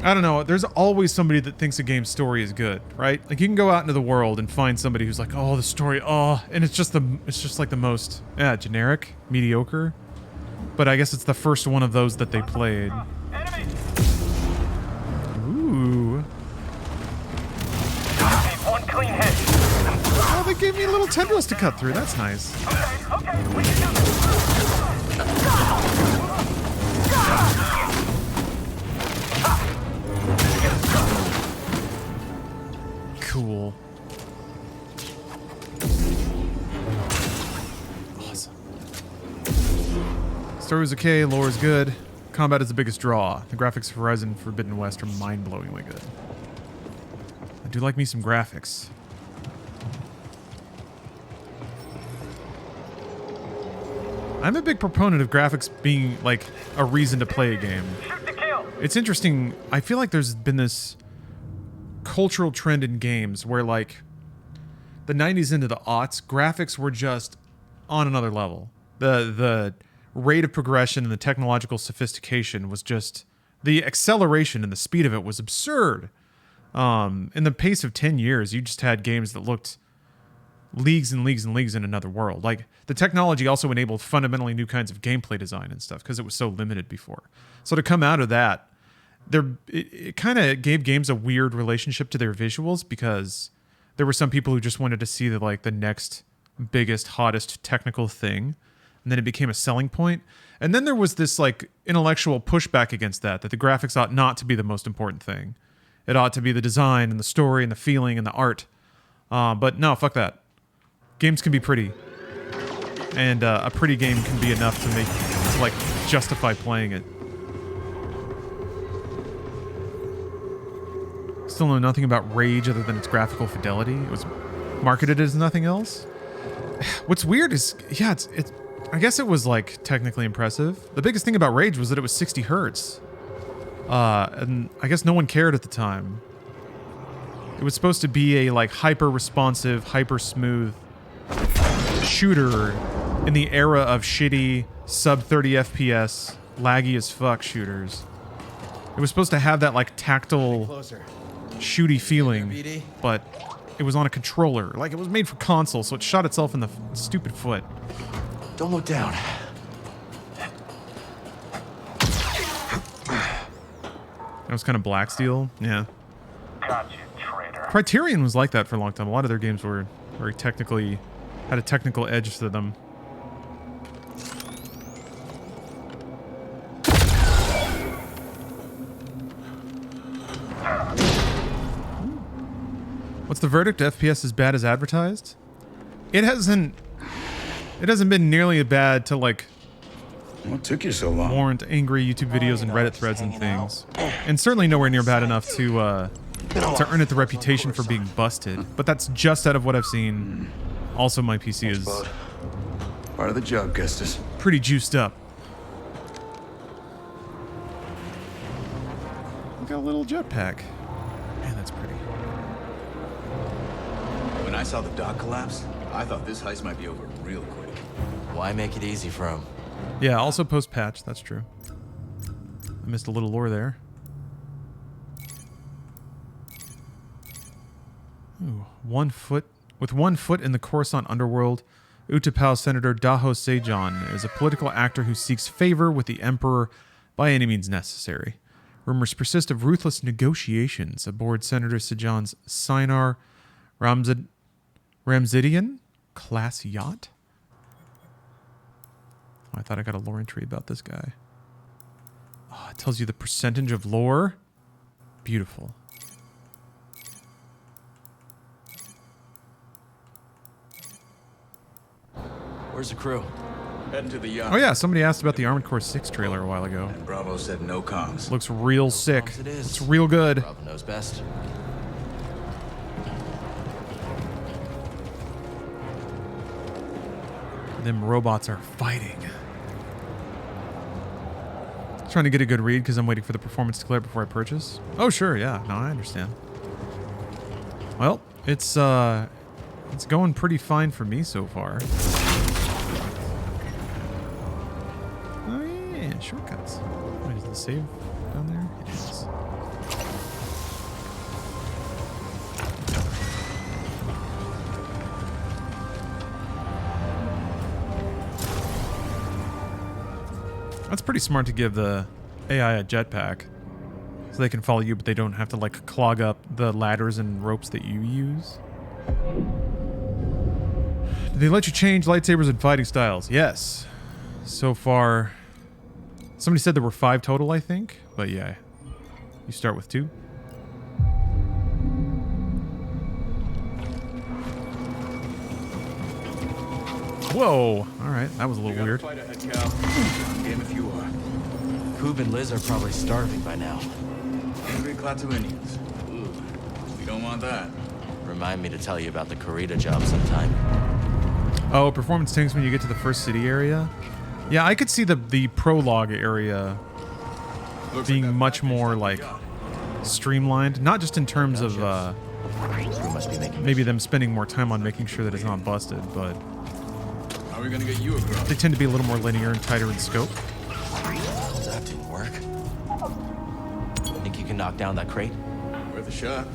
I don't know. There's always somebody that thinks a game's story is good, right? Like, you can go out into the world and find somebody who's like, oh, the story, oh, and it's just like the most, generic, mediocre. But I guess it's the first one of those that they played. Ooh. One clean hit. Oh, they gave me little tendrils to cut through. That's nice. Okay, we can do this. Cool. Awesome. Story was okay, lore is good. Combat is the biggest draw. The graphics of Horizon Forbidden West are mind-blowingly good. I do like me some graphics. I'm a big proponent of graphics being, like, a reason to play a game. It's interesting. I feel like there's been this cultural trend in games where, like, the 90s into the aughts, graphics were just on another level. The rate of progression and the technological sophistication was just... The acceleration and the speed of it was absurd. In the pace of 10 years, you just had games that looked leagues and leagues and leagues in another world. Like, the technology also enabled fundamentally new kinds of gameplay design and stuff because it was so limited before. So to come out of that, it kind of gave games a weird relationship to their visuals because there were some people who just wanted to see the next biggest, hottest technical thing, and then it became a selling point. And then there was this like intellectual pushback against that the graphics ought not to be the most important thing. It ought to be the design and the story and the feeling and the art. But no, fuck that. Games can be pretty. And a pretty game can be enough to like, justify playing it. Still know nothing about Rage other than its graphical fidelity. It was marketed as nothing else. What's weird is, yeah, it's I guess it was, like, technically impressive. The biggest thing about Rage was that it was 60 hertz. And I guess no one cared at the time. It was supposed to be a, like, hyper-responsive, hyper-smooth shooter in the era of shitty, sub-30 FPS, laggy as fuck shooters. It was supposed to have that, like, tactile, shooty feeling, but it was on a controller. Like, it was made for console, so it shot itself in the stupid foot. Don't look down. That was kind of Black Steel, yeah. Got you, traitor. Criterion was like that for a long time. A lot of their games were very technically, had a technical edge to them. What's the verdict? FPS as bad as advertised? It hasn't been nearly as bad to, like, What took you so long? warrant angry YouTube videos and Reddit threads and things. And certainly nowhere near bad enough to earn it the reputation for being busted. But that's just out of what I've seen. Also, my PC is Part of the job, Custis. pretty juiced up. Look at a little jetpack. Man, that's pretty. When I saw the dock collapse, I thought this heist might be over real quick. Why make it easy for him? Yeah, also post-patch, that's true. I missed a little lore there. Ooh, with one foot in the Coruscant underworld, Utapau Senator Daho Sejan is a political actor who seeks favor with the Emperor by any means necessary. Rumors persist of ruthless negotiations aboard Senator Sejan's Sinar Ramzidian class yacht? Oh, I thought I got a lore entry about this guy. Oh, it tells you the percentage of lore. Beautiful. Where's the crew? Heading to the yacht. Oh yeah, somebody asked about the Armored Core 6 trailer a while ago. And Bravo said no comms. Looks real sick. It is. It's real good. Bravo knows best. Them robots are fighting. Trying to get a good read because I'm waiting for the performance to clear before I purchase. Oh sure, yeah. No, I understand. Well, it's going pretty fine for me so far. Oh yeah, shortcuts. Wait, is the save down there? It is. That's pretty smart to give the AI a jetpack. So they can follow you, but they don't have to, like, clog up the ladders and ropes that you use. Did they let you change lightsabers and fighting styles? Yes. So far... Somebody said there were 5 total, I think. But yeah. You start with 2. Whoa! Alright, that was a little weird. Fight ahead, Cal. Game if you are. Coob and Liz are probably starving by now. Angry Klaatuinians. Ooh, we don't want that. Remind me to tell you about the Kurita job sometime. Oh, performance tanks when you get to the first city area? Yeah, I could see the prologue area being much more, like, streamlined. Not just in terms of, maybe them spending more time on making sure that it's not busted, but... How are we gonna get you across? They tend to be a little more linear and tighter in scope. That didn't work. Think you can knock down that crate? Worth a shot.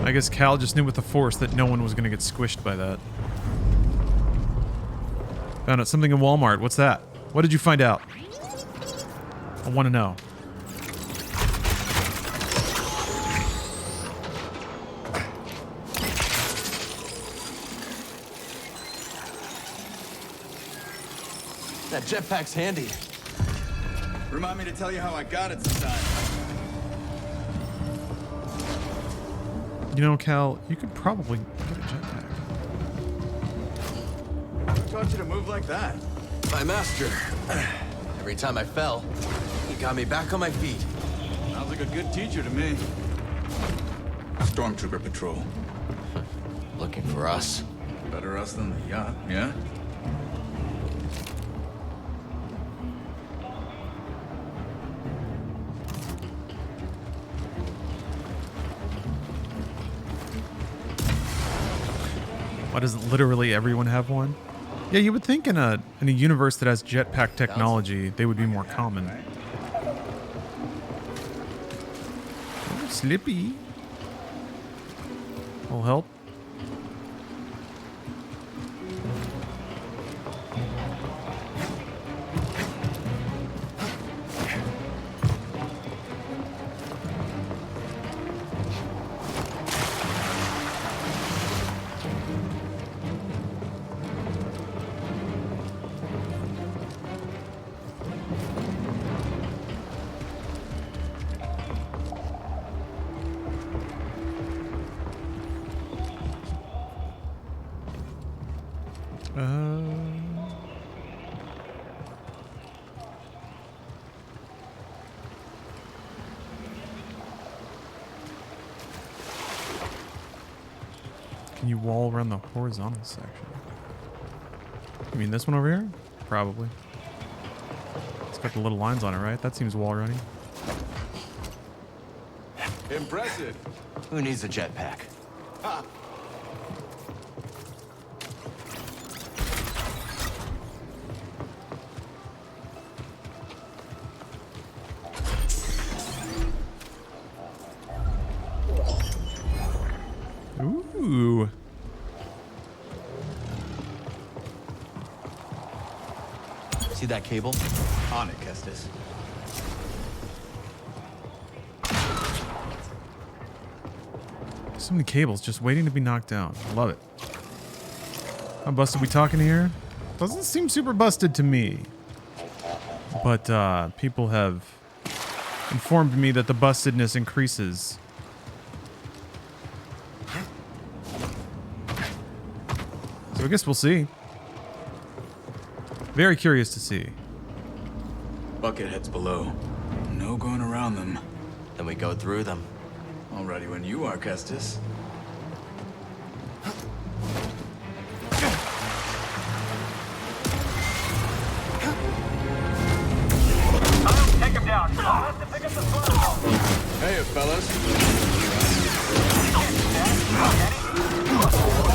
I guess Cal just knew with the Force that no one was going to get squished by that. Found out something in Walmart. What's that? What did you find out? I want to know. That jetpack's handy. Remind me to tell you how I got it sometime. You know, Cal, you could probably get a jetpack. Who taught you to move like that? My master. Every time I fell, he got me back on my feet. Sounds like a good teacher to me. Stormtrooper patrol. Looking for us. Better us than the yacht, yeah? Why does literally everyone have one? Yeah, you would think in a universe that has jetpack technology, they would be more common. Oh, Slippy. Will help. Can you wall around the horizontal section? You mean this one over here? Probably. It's got the little lines on it, right? That seems wall running. Impressive. Who needs a jetpack? Ha. Ooh. See that cable? On it, Kestis. So many cables just waiting to be knocked down. Love it. How busted we talking here? Doesn't seem super busted to me. But people have informed me that the bustedness increases. So I guess we'll see. Very curious to see. Bucketheads below. No going around them. Then we go through them. All ready when you are, Kestis. Take him down. I'll have to pick up the phone. Hey, fellas.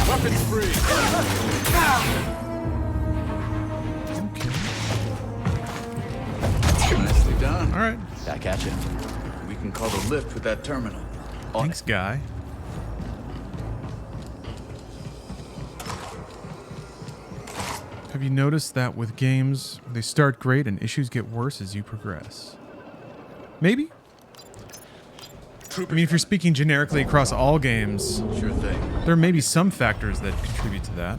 Weapons free. Nicely done. All right. Back at you. We can call the lift with that terminal. Thanks, guy. Have you noticed that with games, they start great and issues get worse as you progress? Maybe? I mean, if you're speaking generically across all games, Sure thing. there may be some factors that contribute to that.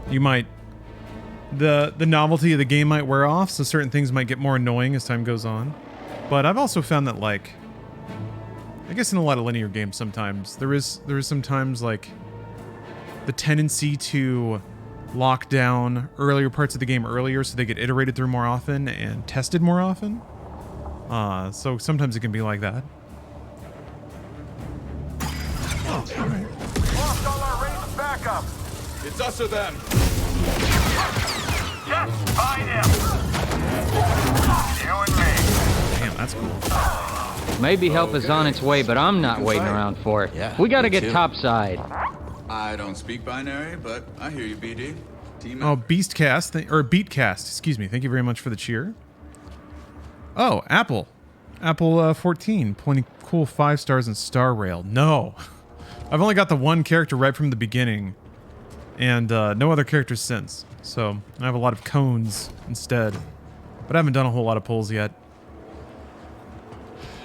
You might... The novelty of the game might wear off, so certain things might get more annoying as time goes on. But I've also found that, like... I guess in a lot of linear games sometimes, there is sometimes, like... the tendency to lock down earlier parts of the game earlier so they get iterated through more often and tested more often. So sometimes it can be like that. Oh, all right. Lost all our range backup. It's us or them. Just find him. You and me. Damn, that's cool. Maybe help is on its way, but I'm not waiting around for it. Yeah, we gotta me get too. topside. I don't speak binary, but I hear you, BD. Team Oh, Beastcast, or Beatcast, excuse me. Thank you very much for the cheer. Oh, Apple. Apple 14, plenty cool 5 stars in Star Rail. No. I've only got the one character right from the beginning, and no other characters since. So I have a lot of cones instead. But I haven't done a whole lot of pulls yet.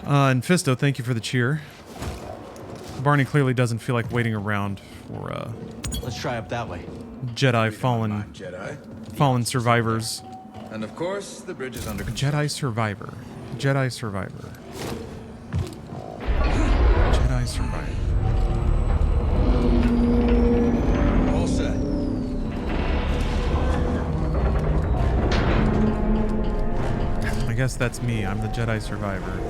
And Fisto, thank you for the cheer. Barney clearly doesn't feel like waiting around for Let's try up that way. Jedi Jedi. fallen survivors. And of course, the bridge is under control. Jedi Survivor. Jedi Survivor. Jedi Survivor. All set. I guess that's me. I'm the Jedi Survivor.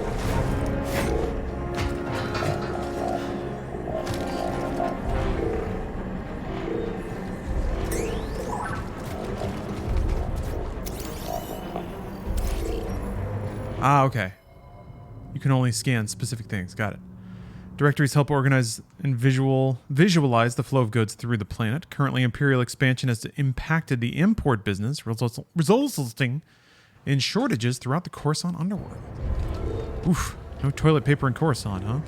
Ah, okay. You can only scan specific things. Got it. Directories help organize and visualize the flow of goods through the planet. Currently, Imperial expansion has impacted the import business, resulting in shortages throughout the Coruscant underworld. Oof. No toilet paper in Coruscant, huh?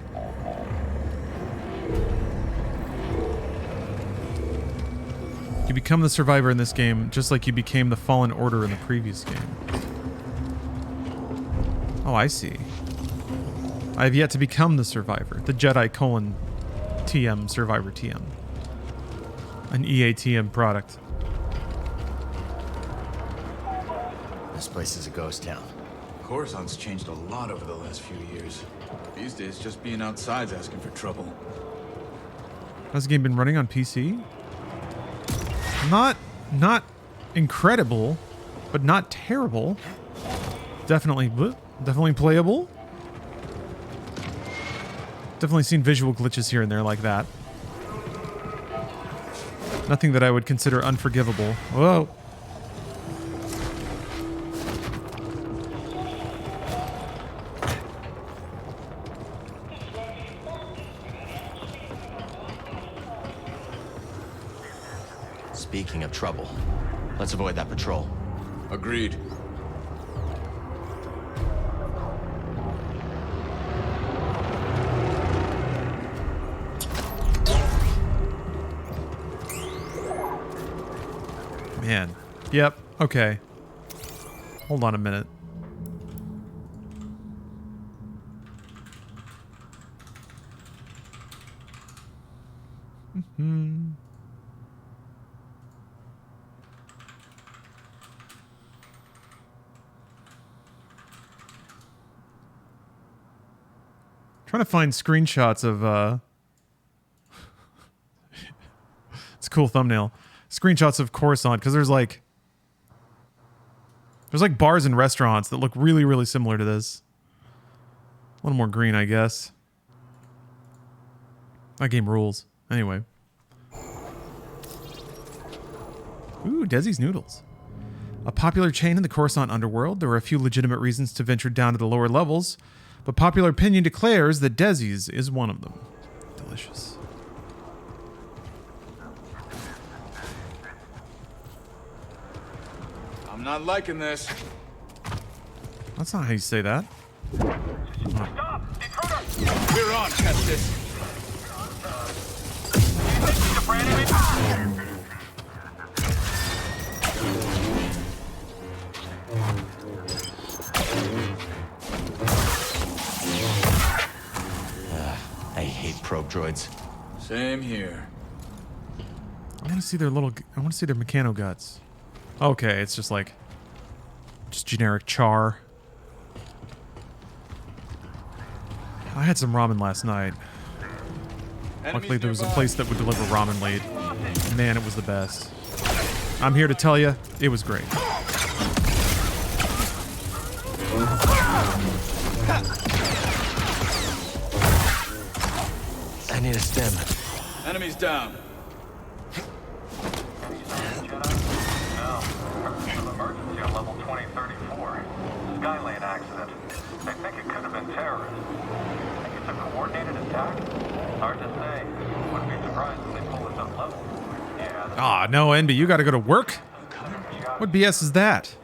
You become the survivor in this game, just like you became the Fallen Order in the previous game. Oh, I see. I have yet to become the survivor. The Jedi TM Survivor TM. An EATM product. This place is a ghost town. Coruscant's changed a lot over the last few years. These days, just being outside's asking for trouble. Has the game been running on PC? Not incredible, but not terrible. Definitely playable. Definitely seen visual glitches here and there like that. Nothing that I would consider unforgivable. Whoa. Speaking of trouble, let's avoid that patrol. Agreed. Man. Yep. Okay. Hold on a minute. Trying to find screenshots of it's a cool thumbnail. Screenshots of Coruscant, because there's like bars and restaurants that look really, really similar to this. A little more green, I guess. That game rules. Anyway. Ooh, Desi's Noodles. A popular chain in the Coruscant underworld, there are a few legitimate reasons to venture down to the lower levels, but popular opinion declares that Desi's is one of them. Delicious. I'm not liking this. That's not how you say that. Stop! Intruder! We're on, Kestis. I hate probe droids. Same here. I want to see their mechano guts. Okay, it's just like generic char. I had some ramen last night. Luckily, there was a place that would deliver ramen late. Man, it was the best. I'm here to tell you, it was great. I need a stem. Enemies down. Emergency on level 2034. Skylane accident. They think it could have been terrorists. Think it's a coordinated attack? Hard to say. Wouldn't be surprised if they pull us up level. Yeah. Ah, no, Envy, you gotta go to work? What BS is that?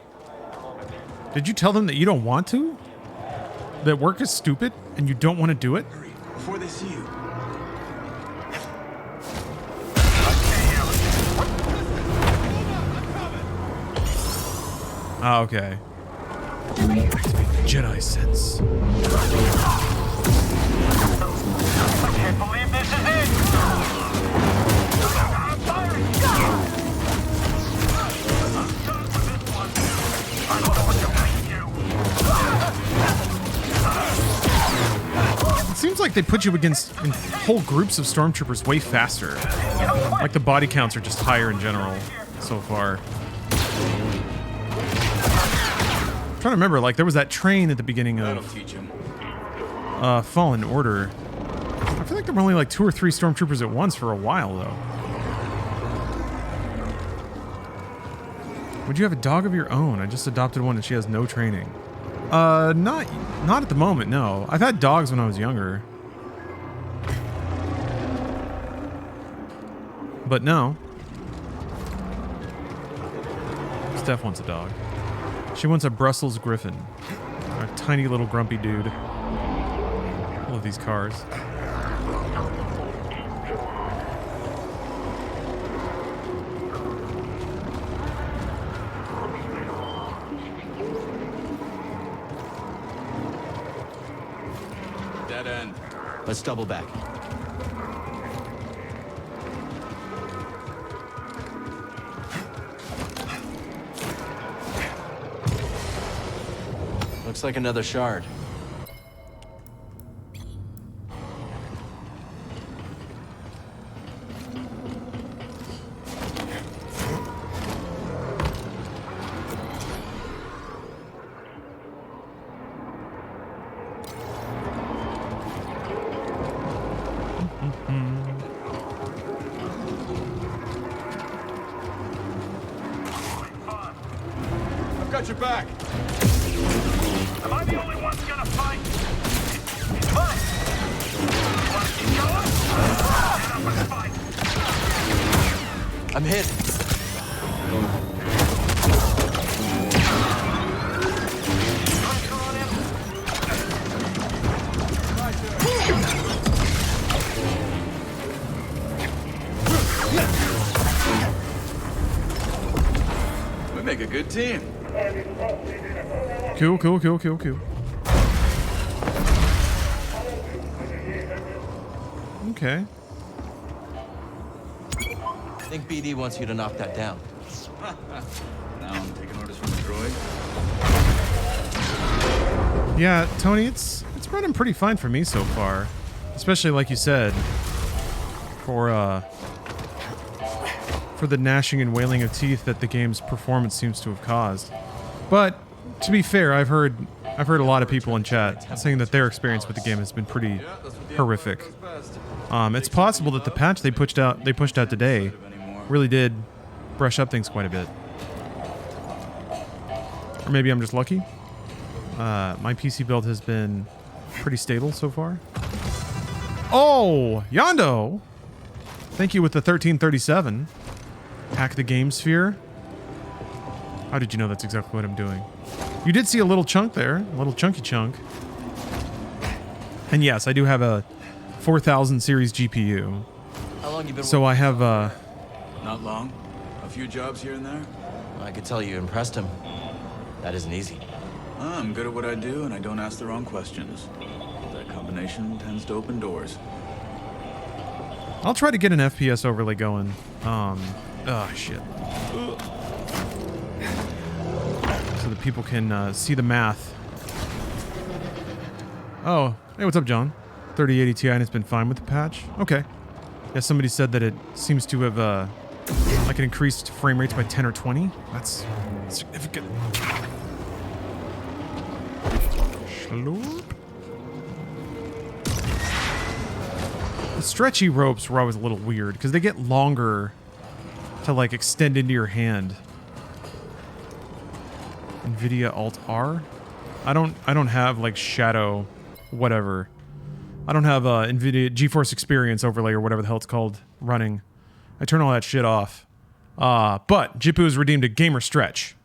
Did you tell them that you don't want to? That work is stupid and you don't want to do it? Before they see you. Ah, okay. Jedi sense. I can't believe this is it! I'm firing! I'm done with this one! like they put you against in whole groups of stormtroopers way faster. Like the body counts are just higher in general so far. I'm trying to remember, like there was that train at the beginning of Fallen Order. I feel like there were only like 2 or 3 stormtroopers at once for a while though. Would you have a dog of your own? I just adopted one and she has no training. Not at the moment, no. I've had dogs when I was younger. But no. Steph wants a dog. She wants a Brussels Griffin. A tiny little grumpy dude. I love these cars. Dead end. Let's double back. Looks like another shard. I've got your back. Am I the only one gonna fight? Fight! You wanna keep going? Get up and fight! I'm hit. We make a good team. Cool. Okay. I think BD wants you to knock that down. Now I'm taking orders from the droid. Yeah, Tony, it's running pretty fine for me so far. Especially like you said, for the gnashing and wailing of teeth that the game's performance seems to have caused. But to be fair, I've heard a lot of people in chat saying that their experience with the game has been pretty horrific. It's possible that the patch they pushed out today really did brush up things quite a bit. Or maybe I'm just lucky. My PC build has been pretty stable so far. Oh, Yondo! Thank you with the 1337. Hack the game sphere. How did you know that's exactly what I'm doing? You did see a little chunk there, a little chunky chunk. And yes, I do have a 4000 series GPU. How long you been So I have Not long. A few jobs here and there. I could tell you impressed him. That isn't easy. I'm good at what I do, and I don't ask the wrong questions. That combination tends to open doors. I'll try to get an FPS overlay going. Shit. So that people can see the math. Oh, hey, what's up, John? 3080 Ti and it's been fine with the patch? Okay. Yeah, somebody said that it seems to have, like an increased frame rates by 10 or 20. That's significant. Slurp. The stretchy ropes were always a little weird because they get longer to like extend into your hand. NVIDIA Alt R? I don't have like shadow whatever. I don't have NVIDIA GeForce Experience overlay or whatever the hell it's called running. I turn all that shit off. But Jipu has redeemed a gamer stretch.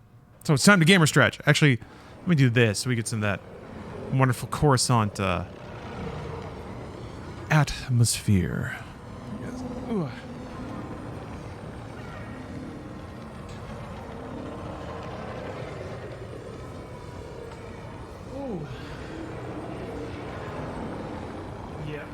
So it's time to gamer stretch. Actually, let me do this so we get some of that wonderful Coruscant atmosphere. Yes. Ooh. Ooh. Yeah.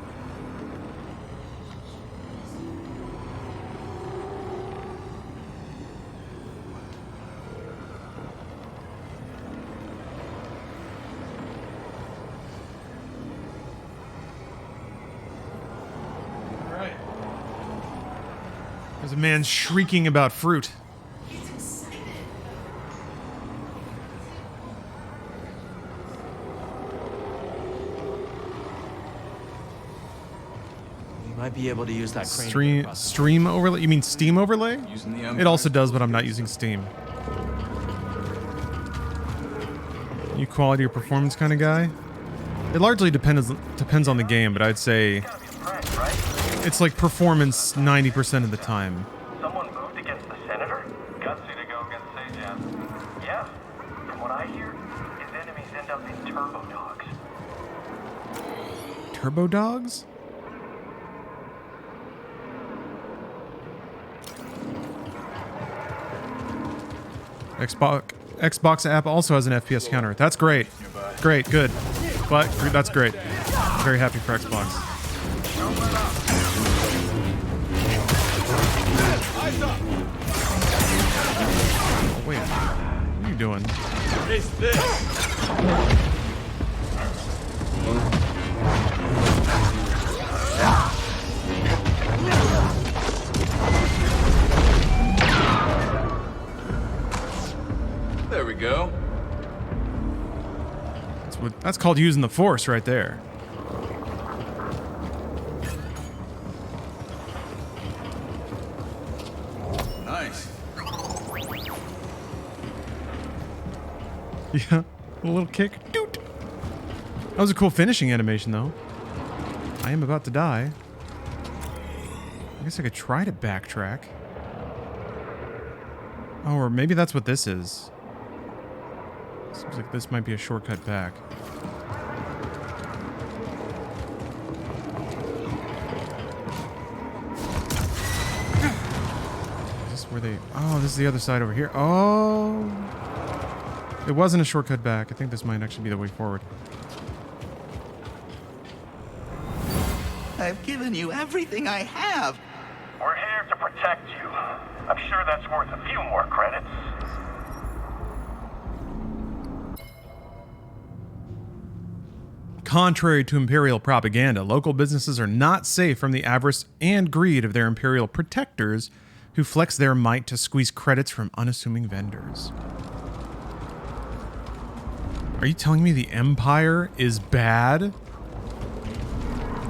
The man's shrieking about fruit. Might be able to use that crane. Stream overlay? You mean Steam overlay? It also does, but I'm not using Steam. You quality or performance kind of guy? It largely depends on the game, but I'd say it's like performance 90% of the time. Someone moved against the senator? Gutsy to go against Sejan. Yeah. From what I hear, his enemies end up in turbo dogs. Turbo dogs? Xbox app also has an FPS counter. That's great. Great, good. But that's great. Very happy for Xbox. Oh, wait. What are you doing? Taste this. There we go. That's called using the Force right there. Nice. Yeah, a little kick. Doot. That was a cool finishing animation, though. I am about to die. I guess I could try to backtrack. Oh, or maybe that's what this is. Seems like this might be a shortcut back. Is this where they... Oh, this is the other side over here. Oh! It wasn't a shortcut back. I think this might actually be the way forward. I've given you everything I have. We're here to protect you. I'm sure that's worth a few more credits. Contrary to Imperial propaganda, local businesses are not safe from the avarice and greed of their Imperial protectors who flex their might to squeeze credits from unassuming vendors. Are you telling me the Empire is bad?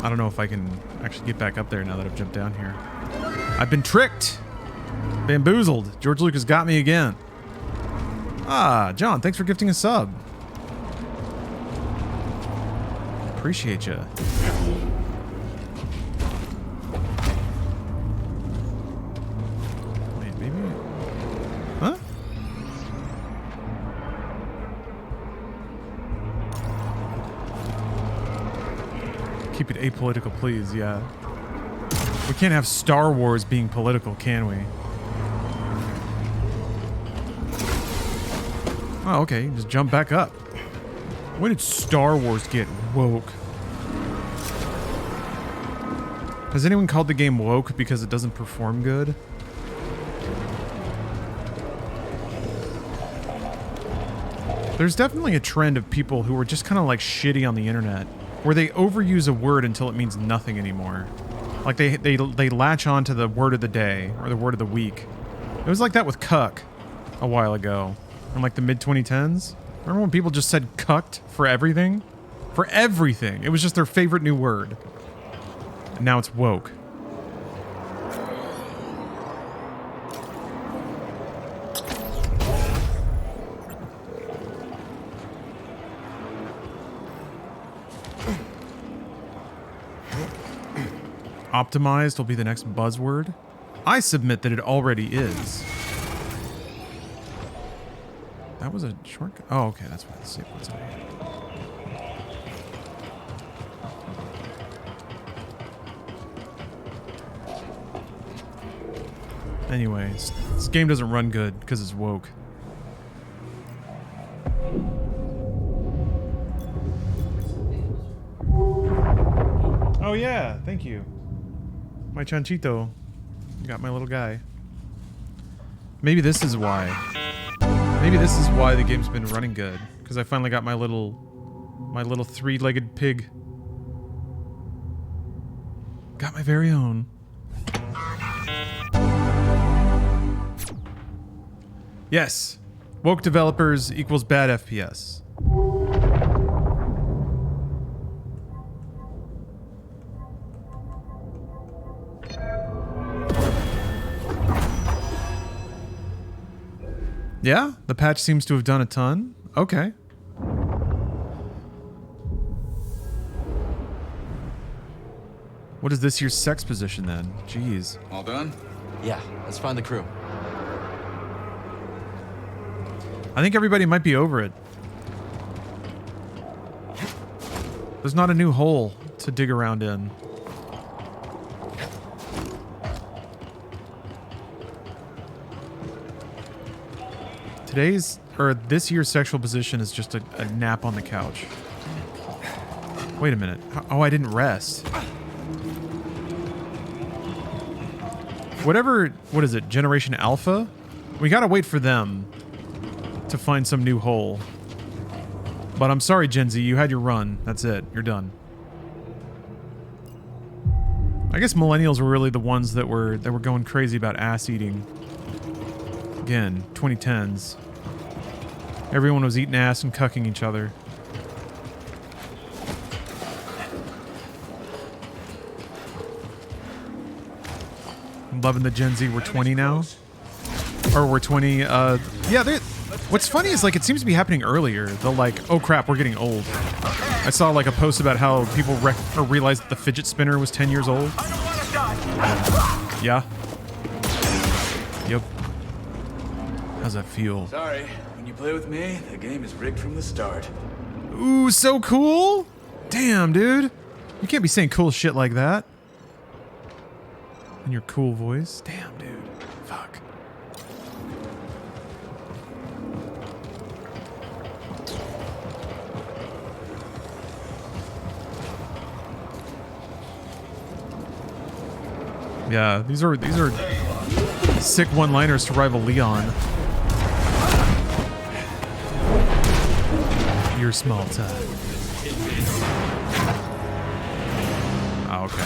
I don't know if I can actually get back up there now that I've jumped down here. I've been tricked! Bamboozled. George Lucas got me again. Ah, John, thanks for gifting a sub. Appreciate you. Wait, maybe... Huh? Keep it apolitical, please, yeah. We can't have Star Wars being political, can we? Oh, okay. Just jump back up. When did Star Wars get woke? Has anyone called the game woke because it doesn't perform good? There's definitely a trend of people who are just kind of like shitty on the internet, where they overuse a word until it means nothing anymore. Like they latch on to the word of the day or the word of the week. It was like that with cuck a while ago, in like the mid-2010s. Remember when people just said cucked for everything? For everything. It was just their favorite new word. And now it's woke. Optimized will be the next buzzword. I submit that it already is. That was a shortcut. Oh, okay. That's what. Let's see what's over here. Anyways, this game doesn't run good because it's woke. Oh yeah, thank you. My chanchito. You got my little guy. Maybe this is why. Maybe this is why the game's been running good. Because I finally got my little three-legged pig. Got my very own. Yes. Woke developers equals bad FPS. Yeah, the patch seems to have done a ton. Okay. What is this year's sex position then? Jeez. All done? Yeah, let's find the crew. I think everybody might be over it. There's not a new hole to dig around in. This year's sexual position is just a nap on the couch. Wait a minute. Oh, I didn't rest. What is it? Generation Alpha? We gotta wait for them to find some new hole. But I'm sorry, Gen Z, you had your run. That's it. You're done. I guess millennials were really the ones that were going crazy about ass eating. Again, 2010s. Everyone was eating ass and cucking each other. I'm loving the Gen Z. We're 20 now. Or we're 20. Yeah, what's funny is like it seems to be happening earlier. They're like, oh crap, we're getting old. I saw like a post about how people realized that the fidget spinner was 10 years old. Yeah. Yep. How's that feel? Sorry, when you play with me, the game is rigged from the start. Ooh, so cool! Damn, dude. You can't be saying cool shit like that. In your cool voice. Damn, dude. Fuck. Yeah, these are sick one-liners to rival Leon. Your small time. Oh, okay.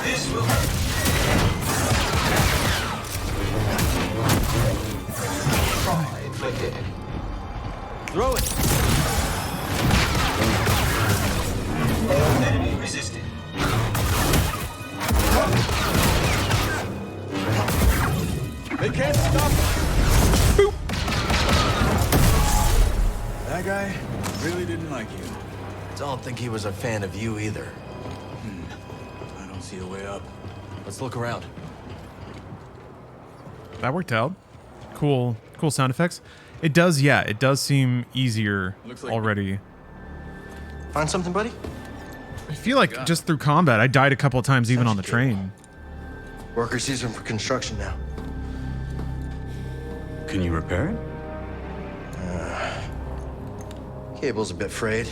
This will hurt. Throw it. Enemy resisted. They can't stop. Boop. That guy really didn't like you. Don't think he was a fan of you either. I don't see a way up. Let's look around. That worked out. Cool sound effects. It does, yeah, it does seem easier already. Find something, buddy? I feel like just through combat, I died a couple of times even on the train. Worker season for construction now. Can you repair it? Cable's a bit frayed.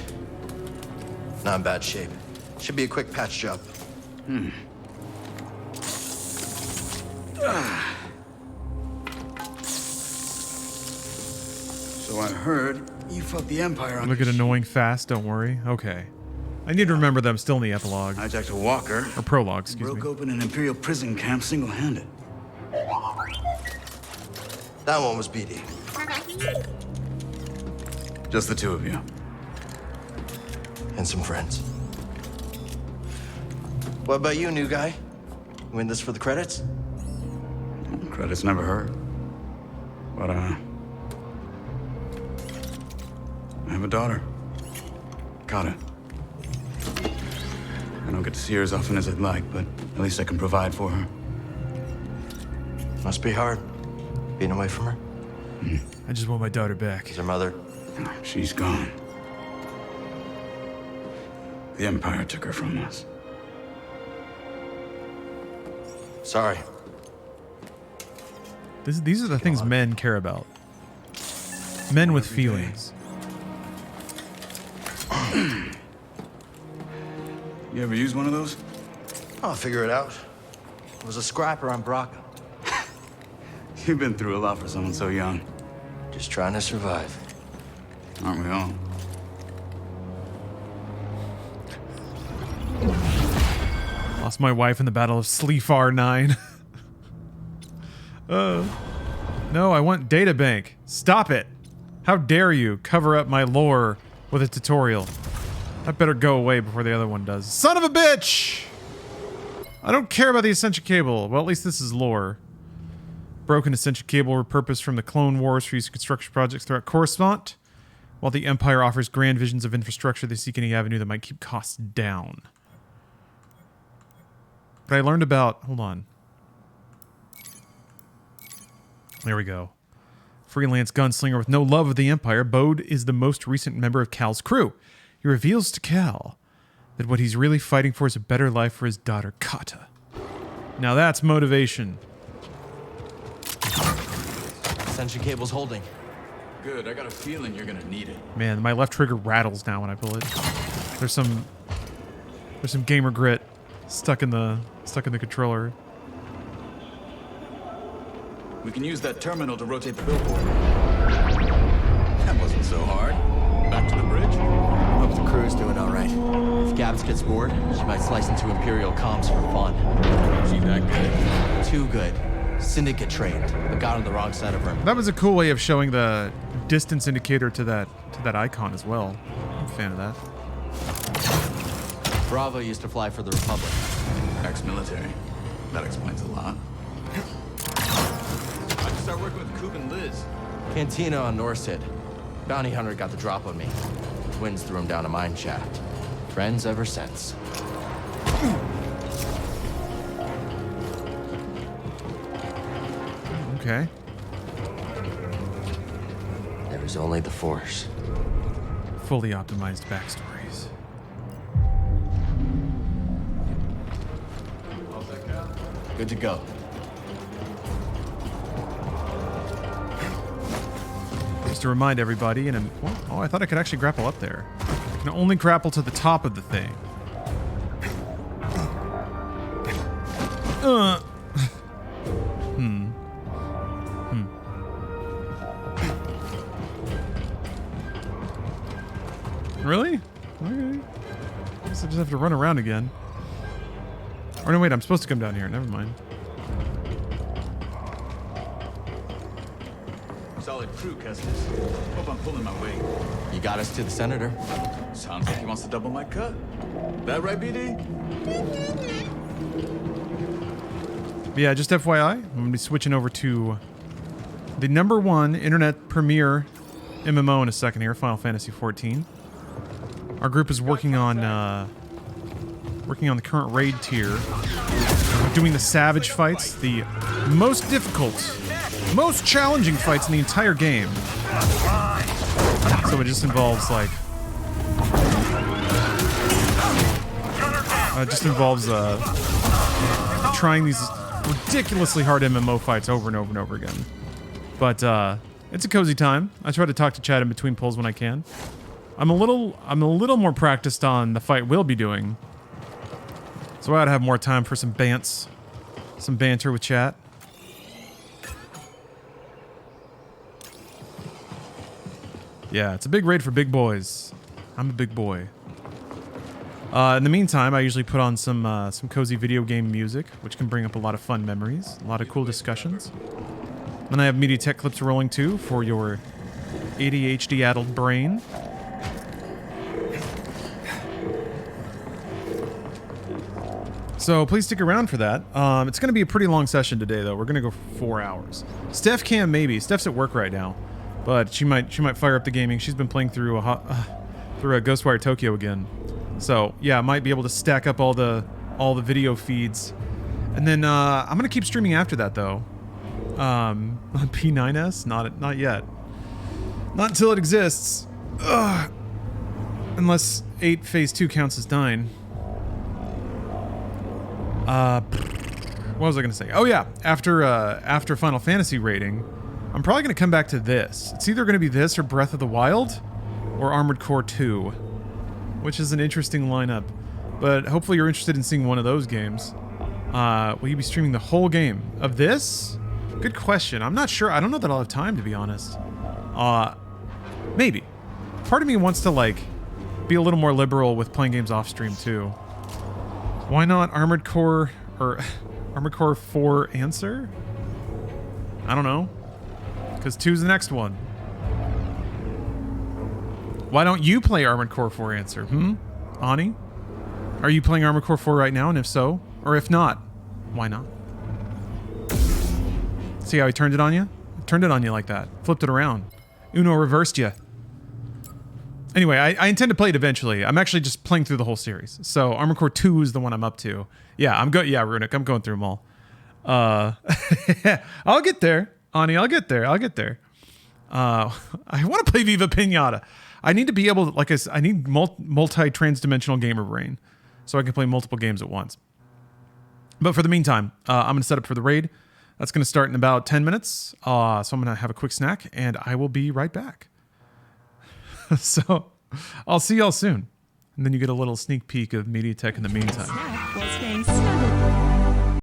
Not in bad shape. Should be a quick patch job. So I heard you fucked the Empire on. Look at annoying fast, don't worry. Okay. I need to remember that I'm still in the epilogue. Hijacked a walker. Or prologue, excuse me. Broke open an Imperial prison camp single-handed. That one was BD. Just the two of you. And some friends. What about you, new guy? You in this for the credits? Credits never hurt. But, I have a daughter. Kata. I don't get to see her as often as I'd like, but at least I can provide for her. Must be hard, being away from her. I just want my daughter back. Is her mother? She's gone. The Empire took her from us. Sorry. These are the things men care about. Men with feelings. You ever use one of those? I'll figure it out. It was a scrapper on Braca. You've been through a lot for someone so young. Just trying to survive. Aren't we all? It's my wife in the Battle of Sleafar 9. No, I want databank. Stop it. How dare you cover up my lore with a tutorial. That better go away before the other one does. Son of a bitch! I don't care about the Ascension Cable. Well, at least this is lore. Broken Ascension Cable repurposed from the Clone Wars for use in construction projects throughout Coruscant. While the Empire offers grand visions of infrastructure, they seek any avenue that might keep costs down. But I learned about... Hold on. There we go. Freelance gunslinger with no love of the Empire, Bode is the most recent member of Cal's crew. He reveals to Cal that what he's really fighting for is a better life for his daughter, Kata. Now that's motivation. Ascension cable's holding. Good, I got a feeling you're gonna need it. Man, my left trigger rattles now when I pull it. There's some gamer grit stuck in the controller. We can use that terminal to rotate the billboard. That wasn't so hard. Back to the bridge? Hope the crew's doing all right. If Gabs gets bored, she might slice into Imperial comms for fun. She that good? Too good. Syndicate trained, but got on the wrong side of her. That was a cool way of showing the distance indicator to that icon as well. I'm a fan of that. Bravo used to fly for the Republic. Ex-military. That explains a lot. I just started working with Coop and Liz. Cantina on Norsid. Bounty hunter got the drop on me. Twins threw him down a mine shaft. Friends ever since. Okay. There is only the Force. Fully optimized backstories. Good to go. Just to remind everybody, oh, I thought I could actually grapple up there. I can only grapple to the top of the thing. Really? Okay. Guess I just have to run around again. Or no, wait, I'm supposed to come down here. Never mind. Solid crew, Kestis. Hope I'm pulling my weight. You got us to the Senator. Sounds like he wants to double my cut. That right, BD? Yeah, just FYI, I'm going to be switching over to the #1 internet premiere MMO in a second here, Final Fantasy XIV. Our group is working on the current raid tier. We're doing the Savage fights, the most difficult, most challenging fights in the entire game. So it just involves like, trying these ridiculously hard MMO fights over and over and over again. But it's a cozy time. I try to talk to Chad in between pulls when I can. I'm a little more practiced on the fight we'll be doing. So I ought to have more time for some banter with chat. Yeah, it's a big raid for big boys. I'm a big boy. In the meantime, I usually put on some cozy video game music, which can bring up a lot of fun memories, a lot of cool discussions. Then I have MediaTek clips rolling too for your ADHD-addled brain. So please stick around for that. It's going to be a pretty long session today, though. We're going to go for 4 hours. Steph can maybe. Steph's at work right now, but she might fire up the gaming. She's been playing through a Ghostwire Tokyo again. So yeah, I might be able to stack up all the video feeds, and then I'm going to keep streaming after that, though. On P9S, not yet. Not until it exists. Ugh. Unless 8 Phase 2 counts as 9. What was I going to say? Oh yeah, after Final Fantasy rating, I'm probably going to come back to this. It's either going to be this or Breath of the Wild or Armored Core 2, which is an interesting lineup. But hopefully you're interested in seeing one of those games. Will you be streaming the whole game of this? Good question. I'm not sure. I don't know that I'll have time, to be honest. Maybe. Part of me wants to, like, be a little more liberal with playing games off stream, too. Why not Armored Core or Armored Core 4 Answer? I don't know. Because 2's the next one. Why don't you play Armored Core 4 Answer? Ani? Are you playing Armored Core 4 right now? And if so, or if not, why not? See how he turned it on you? Turned it on you like that. Flipped it around. Uno reversed you. Anyway, I intend to play it eventually. I'm actually just playing through the whole series. So Armored Core 2 is the one I'm up to. Yeah, Yeah, Runic, I'm going through them all. I'll get there. Ani, I'll get there. I want to play Viva Pinata. I need to be able to, I need multi-transdimensional gamer brain so I can play multiple games at once. But for the meantime, I'm going to set up for the raid. That's going to start in about 10 minutes. So I'm going to have a quick snack and I will be right back. So I'll see y'all soon. And then you get a little sneak peek of MediaTek in the meantime. Snack while staying snuggled